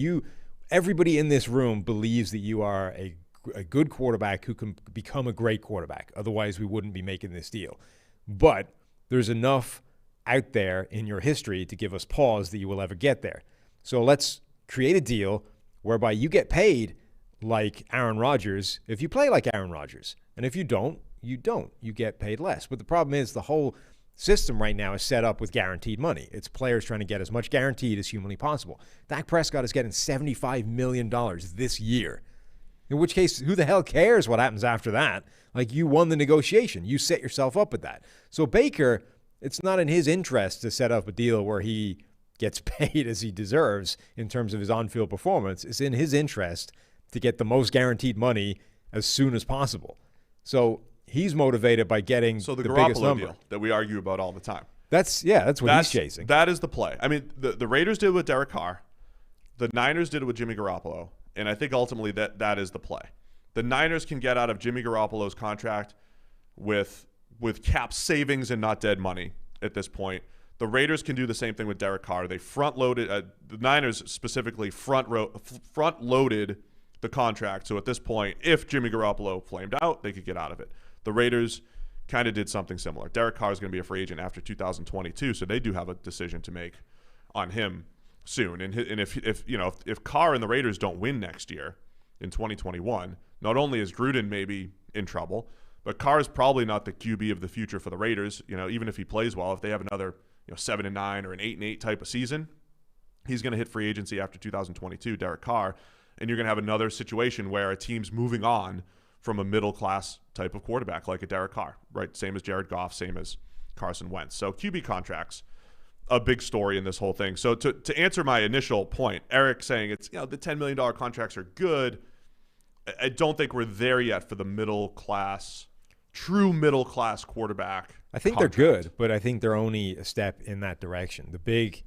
Everybody in this room believes that you are a good quarterback who can become a great quarterback. Otherwise, we wouldn't be making this deal. But there's enough out there in your history to give us pause that you will ever get there. So let's create a deal whereby you get paid like Aaron Rodgers if you play like Aaron Rodgers. And if you don't, you don't. You get paid less. But the problem is the whole system right now is set up with guaranteed money. It's players trying to get as much guaranteed as humanly possible. Dak Prescott is getting $75 million this year. In which case, who the hell cares what happens after that? Like, you won the negotiation. You set yourself up with that. So Baker, it's not in his interest to set up a deal where he gets paid as he deserves in terms of his on-field performance. It's in his interest to get the most guaranteed money as soon as possible. So he's motivated by getting the biggest
Garoppolo
number.
deal that we argue about all the time.
That's what he's chasing.
That is the play. I mean, the Raiders did it with Derek Carr. The Niners did it with Jimmy Garoppolo. And I think ultimately that is the play. The Niners can get out of Jimmy Garoppolo's contract with cap savings and not dead money at this point. The Raiders can do the same thing with Derek Carr. They front-loaded the Niners specifically front-loaded the contract. So at this point, if Jimmy Garoppolo flamed out, they could get out of it. The Raiders kind of did something similar. Derek Carr is going to be a free agent after 2022, so they do have a decision to make on him soon. And if Carr and the Raiders don't win next year in 2021, not only is Gruden maybe in trouble, but Carr is probably not the QB of the future for the Raiders. Even if he plays well, if they have another 7-9 or an 8-8 type of season, he's going to hit free agency after 2022, Derek Carr, and you're going to have another situation where a team's moving on from a middle class type of quarterback like a Derek Carr, right? Same as Jared Goff, same as Carson Wentz. So QB contracts, a big story in this whole thing. So to answer my initial point, Eric saying it's the $10 million contracts are good. I don't think we're there yet for the true middle class quarterback.
I think
contract.
They're good, but I think they're only a step in that direction. The big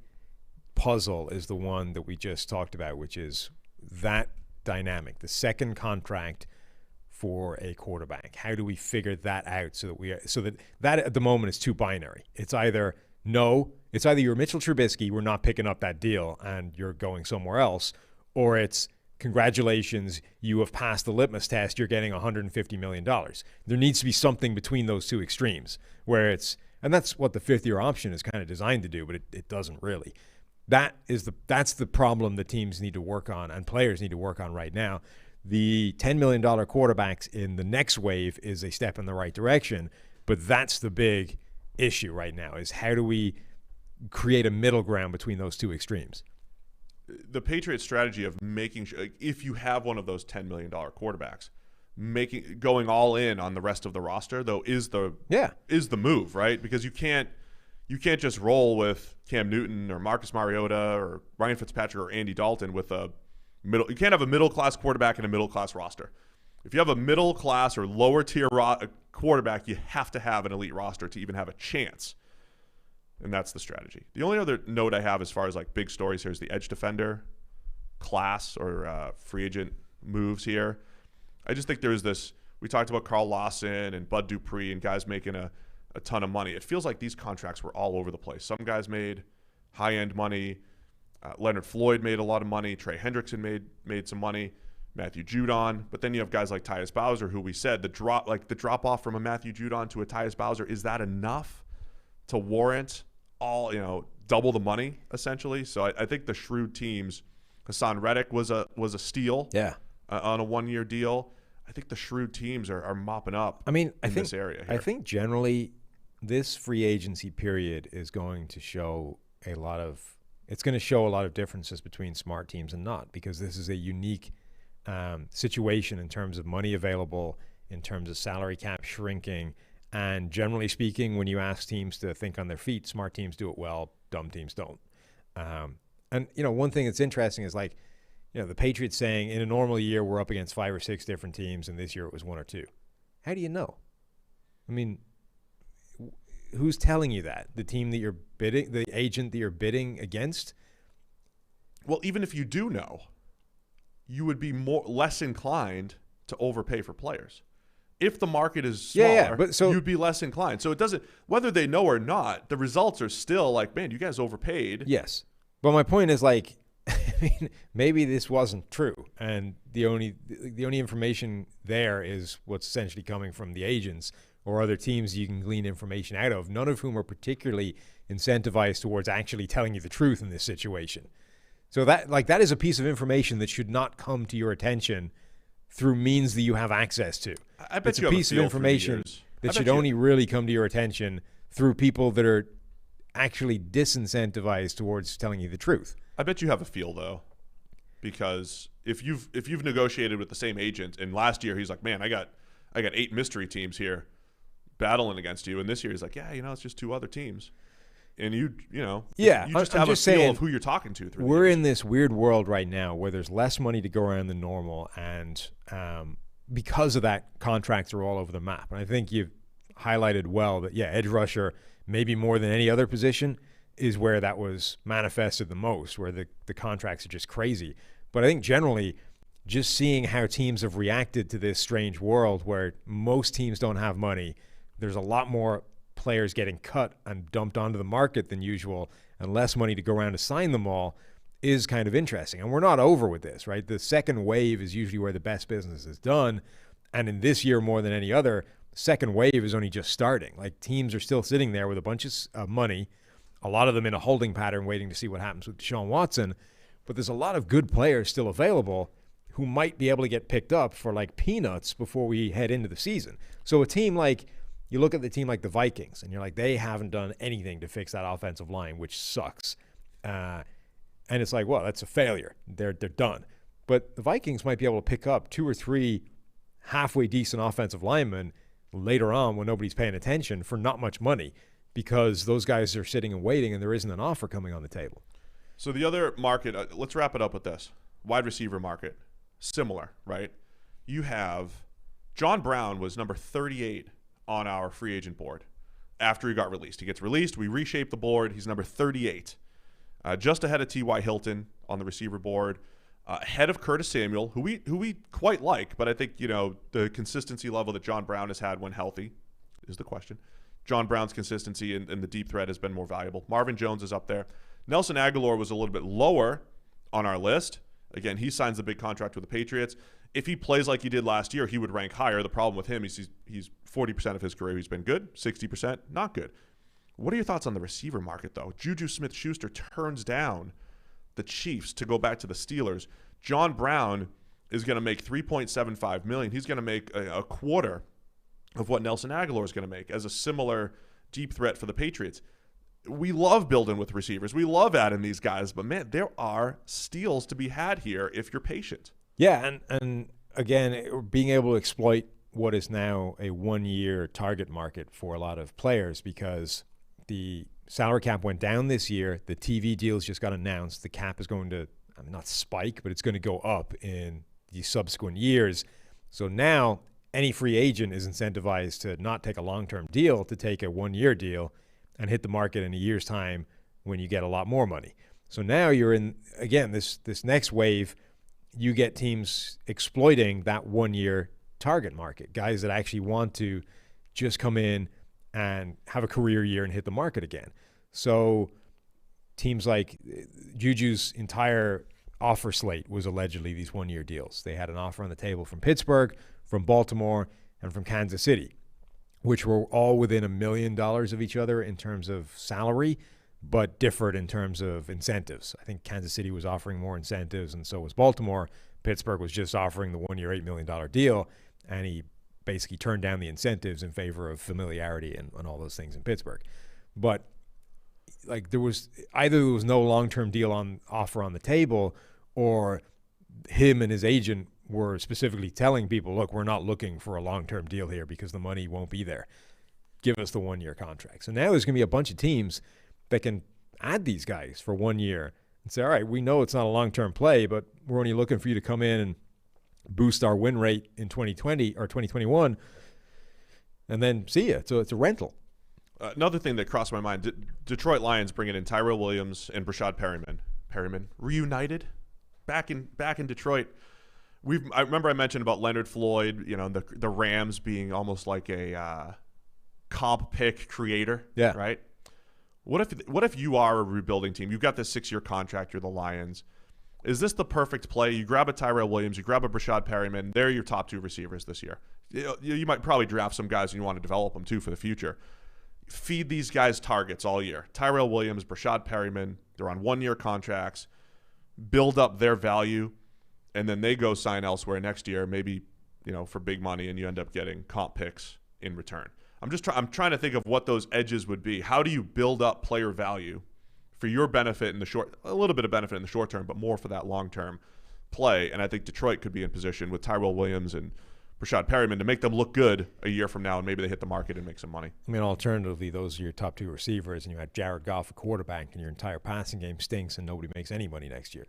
puzzle is the one that we just talked about, which is that dynamic, the second contract for a quarterback. How do we figure that out so that at the moment is too binary? It's either you're Mitchell Trubisky, we're not picking up that deal and you're going somewhere else, or it's congratulations, you have passed the litmus test, you're getting $150 million. There needs to be something between those two extremes where and that's what the fifth-year option is kind of designed to do, but it doesn't really. That's the problem that teams need to work on and players need to work on right now. The $10 million quarterbacks in the next wave is a step in the right direction, but that's the big issue right now is how do we create a middle ground between those two extremes?
The Patriots' strategy of making sure, if you have one of those $10 million quarterbacks, going all in on the rest of the roster though is the move, right? Because you can't just roll with Cam Newton or Marcus Mariota or Ryan Fitzpatrick or Andy Dalton with you can't have a middle class quarterback in a middle class roster. If you have a middle class or lower tier quarterback, you have to have an elite roster to even have a chance. And that's the strategy. The only other note I have as far as like big stories here is the edge defender class or free agent moves here. I just think there's this, we talked about Carl Lawson and Bud Dupree and guys making a ton of money. It feels like these contracts were all over the place. Some guys made high-end money. Leonard Floyd made a lot of money. Trey Hendrickson made some money. Matthew Judon. But then you have guys like Tyus Bowser, who we said the drop off from a Matthew Judon to a Tyus Bowser, is that enough to warrant double the money essentially? So I think the shrewd teams, Hassan Reddick was a steal. Yeah. On a 1-year deal. I think the shrewd teams are mopping up.
This area here. I think generally this free agency period is going to show a lot of differences between smart teams and not, because this is a unique situation in terms of money available, in terms of salary cap shrinking, and generally speaking, when you ask teams to think on their feet, smart teams do it well, dumb teams don't. And one thing that's interesting is the Patriots saying in a normal year we're up against 5 or 6 different teams, and this year it was 1 or 2. How do you know? Who's telling you that? The team that you're bidding, the agent that you're bidding against?
Well, even if you do know, you would be less inclined to overpay for players. If the market is smaller, you'd be less inclined. So it doesn't, whether they know or not, the results are still like, man, you guys overpaid.
Yes. But my point is maybe this wasn't true, and the only information there is what's essentially coming from the agents or other teams you can glean information out of, none of whom are particularly incentivized towards actually telling you the truth in this situation. So that is a piece of information that should not come to your attention through means that you have access to.
I bet
it's a piece of information that should only really come to your attention through people that are actually disincentivized towards telling you the truth.
I bet you have a feel though, because if you've negotiated with the same agent, and last year he's like, man, I got 8 mystery teams here battling against you, and this year he's like, yeah, it's just 2 other teams, and you just have a feel of who you're talking to.
We're in this weird world right now where there's less money to go around than normal, and because of that, contracts are all over the map. And I think you've highlighted well that edge rusher, maybe more than any other position, is where that was manifested the most, where the contracts are just crazy. But I think generally, just seeing how teams have reacted to this strange world where most teams don't have money, there's a lot more players getting cut and dumped onto the market than usual, and less money to go around to sign them all, is kind of interesting. And we're not over with this, right? The second wave is usually where the best business is done. And in this year, more than any other, the second wave is only just starting. Like, teams are still sitting there with a bunch of money, a lot of them in a holding pattern waiting to see what happens with Deshaun Watson. But there's a lot of good players still available who might be able to get picked up for like peanuts before we head into the season. So a team like, you look at the team like the Vikings, and you're like, they haven't done anything to fix that offensive line, which sucks. And it's like, well, that's a failure. They're done. But the Vikings might be able to pick up 2 or 3 halfway decent offensive linemen later on when nobody's paying attention for not much money, because those guys are sitting and waiting and there isn't an offer coming on the table.
So the other market, let's wrap it up with this. Wide receiver market, similar, right? You have John Brown was number 38 on our free agent board after he got released. He gets released. We reshape the board. He's number 38. Just ahead of T.Y. Hilton on the receiver board, ahead of Curtis Samuel, who we quite like, but I think, the consistency level that John Brown has had when healthy is the question. John Brown's consistency in the deep threat has been more valuable. Marvin Jones is up there. Nelson Aguilar was a little bit lower on our list. Again, he signs the big contract with the Patriots. If he plays like he did last year, he would rank higher. The problem with him is he's 40% of his career he's been good, 60% not good. What are your thoughts on the receiver market, though? Juju Smith-Schuster turns down the Chiefs to go back to the Steelers. John Brown is going to make $3.75 million. He's going to make a quarter of what Nelson Aguilar is going to make as a similar deep threat for the Patriots. We love building with receivers. We love adding these guys, but man, there are steals to be had here if you're patient.
Yeah, and again, being able to exploit what is now a 1-year target market for a lot of players, because the salary cap went down this year. The TV deals just got announced. The cap is going to, not spike, but it's going to go up in the subsequent years. So now any free agent is incentivized to not take a long-term deal, to take a 1-year deal and hit the market in a year's time when you get a lot more money. So now you're in, again, this next wave, you get teams exploiting that 1-year target market, guys that actually want to just come in and have a career year and hit the market again. So teams like Juju's entire offer slate was allegedly these 1-year deals. They had an offer on the table from Pittsburgh, from Baltimore, and from Kansas City, which were all within $1 million of each other in terms of salary, but differed in terms of incentives. I think Kansas City was offering more incentives, and so was Baltimore. Pittsburgh was just offering the 1-year, $8 million deal, and he basically turned down the incentives in favor of familiarity and all those things in Pittsburgh. But like, there was no long-term deal offer on the table, or him and his agent were specifically telling people, look, we're not looking for a long-term deal here because the money won't be there. Give us the 1-year contract. So now there's going to be a bunch of teams that can add these guys for 1 year and say, all right, we know it's not a long-term play, but we're only looking for you to come in and boost our win rate in 2020 or 2021, and then see ya. So it's a rental.
Another thing that crossed my mind, Detroit Lions bringing in Tyrell Williams and Brashad Perriman reunited back in Detroit. I remember I mentioned about Leonard Floyd, the Rams being almost like a comp pick creator,
yeah,
right? What if you are a rebuilding team? You've got this 6-year contract, you're the Lions. Is this the perfect play? You grab a Tyrell Williams, you grab a Brashad Perriman. They're your top 2 receivers this year. You might probably draft some guys and you want to develop them too for the future. Feed these guys targets all year. Tyrell Williams, Brashad Perriman, they're on 1-year contracts. Build up their value, and then they go sign elsewhere next year, maybe for big money, and you end up getting comp picks in return. I'm trying to think of what those edges would be. How do you build up player value for your benefit in the short, a little bit of benefit in the short term, but more for that long-term play? And I think Detroit could be in position with Tyrell Williams and Rashad Perryman to make them look good a year from now, and maybe they hit the market and make some money.
I mean, alternatively, those are your top 2 receivers, and you had Jared Goff, a quarterback, and your entire passing game stinks, and nobody makes any money next year.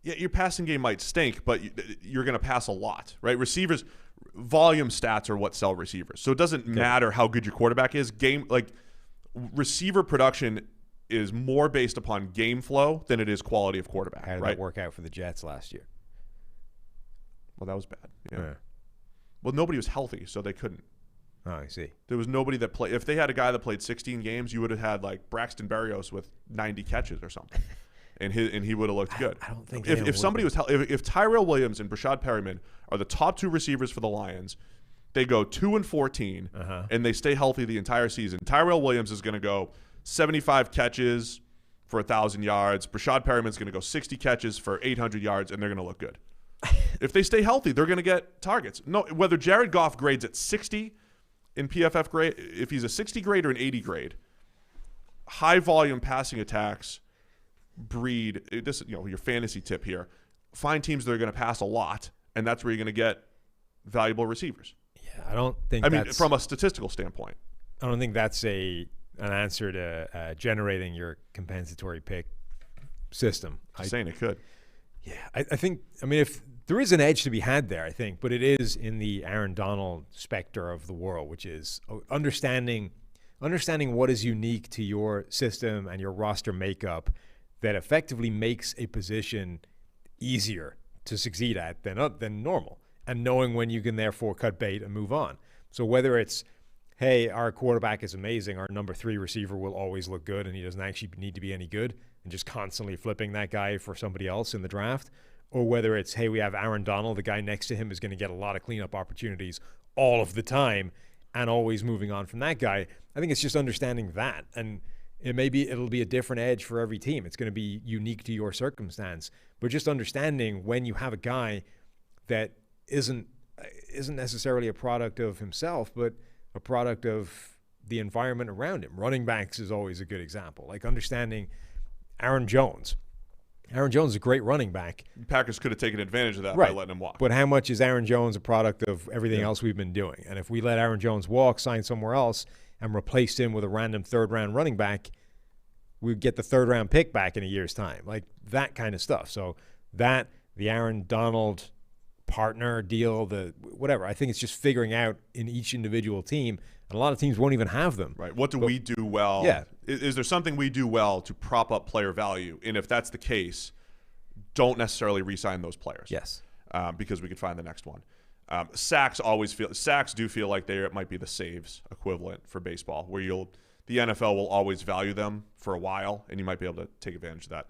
Yeah, your passing game might stink, but you're going to pass a lot, right? Receivers, volume stats are what sell receivers. So it doesn't matter how good your quarterback is. Receiver production is more based upon game flow than it is quality of quarterback.
How did
right?
that work out for the Jets last year?
Well, that was bad. Yeah. Well, nobody was healthy, so they couldn't.
Oh, I see.
There was nobody that played. If they had a guy that played 16 games, you would have had like Braxton Berrios with 90 catches or something. And he would have looked good.
I don't think
if somebody was if Tyrell Williams and Rashad Perryman are the top 2 receivers for the Lions, they go 2-14 and they stay healthy the entire season. Tyrell Williams is going to go 75 catches for 1,000 yards. Rashad Perryman's going to go 60 catches for 800 yards, and they're going to look good. If they stay healthy, they're going to get targets. No, whether Jared Goff grades at 60 in PFF grade, if he's a 60 grade or an 80 grade, high volume passing attacks breed this. Your fantasy tip here: find teams that are going to pass a lot, and that's where you're going to get valuable receivers.
Yeah, I don't think.
I mean, from a statistical standpoint,
I don't think that's an answer to generating your compensatory pick system.
I'm saying it could.
Yeah, I think. I mean, if there is an edge to be had there, I think, but it is in the Aaron Donald specter of the world, which is understanding what is unique to your system and your roster makeup that effectively makes a position easier to succeed at than normal, and knowing when you can therefore cut bait and move on. So whether it's, hey, our quarterback is amazing, our number 3 receiver will always look good, and he doesn't actually need to be any good, and just constantly flipping that guy for somebody else in the draft, or whether it's, hey, we have Aaron Donald, the guy next to him is going to get a lot of cleanup opportunities all of the time, and always moving on from that guy. I think it's just understanding that, and it'll be a different edge for every team. It's going to be unique to your circumstance, but just understanding when you have a guy that isn't necessarily a product of himself, but a product of the environment around him. Running backs is always a good example. Like understanding Aaron Jones. Aaron Jones is a great running back.
Packers could have taken advantage of that by letting him walk.
But how much is Aaron Jones a product of everything else we've been doing? And if we let Aaron Jones walk, sign somewhere else, and replaced him with a random 3rd-round running back, we'd get the 3rd-round pick back in a year's time. Like that kind of stuff. So the Aaron Donald partner deal, the whatever. I think it's just figuring out in each individual team, and a lot of teams won't even have them.
Right. What do we do well?
Yeah.
Is there something we do well to prop up player value? And if that's the case, don't necessarily re-sign those players.
Yes.
Because we could find the next one. Sacks do feel like they might be the saves equivalent for baseball, where the NFL will always value them for a while, and you might be able to take advantage of that.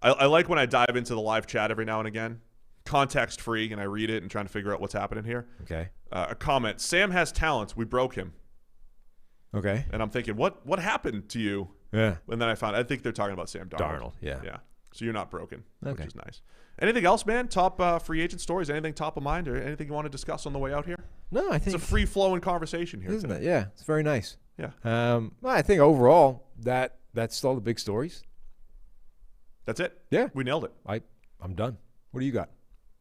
I like when I dive into the live chat every now and again, context free, and I read it and trying to figure out what's happening here.
Okay.
A comment: Sam has talents. We broke him.
Okay.
And I'm thinking, what happened to you?
Yeah.
And then I think they're talking about Sam Darnold.
Yeah.
Yeah. So you're not broken,
Okay.
which is nice. Anything else, man? Top free agent stories? Anything top of mind, or anything you want to discuss on the way out here?
No, I think
It's a free-flowing conversation here
isn't
today.
it? Yeah, it's very nice.
Yeah.
Well, I think overall that's all the big stories.
That's it?
Yeah.
We nailed it.
I'm done. What do you got?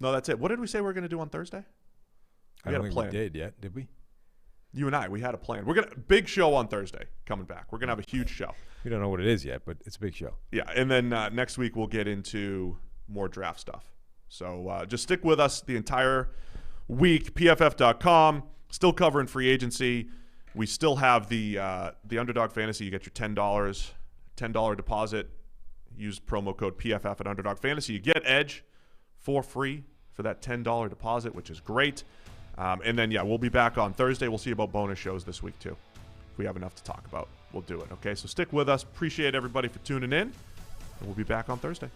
No, that's it. What did we say we were going to do on Thursday?
I don't think we did yet, did we?
You and I, we had a plan. We're going to big show on Thursday coming back. We're going to have a huge show.
We don't know what it is yet, but it's a big show.
Yeah, and then next week we'll get into more draft stuff. So just stick with us the entire week. PFF.com, still covering free agency. We still have the Underdog Fantasy. You get your $10 deposit. Use promo code PFF at Underdog Fantasy. You get Edge for free for that $10 deposit, which is great. And then, we'll be back on Thursday. We'll see about bonus shows this week, too. If we have enough to talk about, we'll do it, okay? So stick with us. Appreciate everybody for tuning in, and we'll be back on Thursday.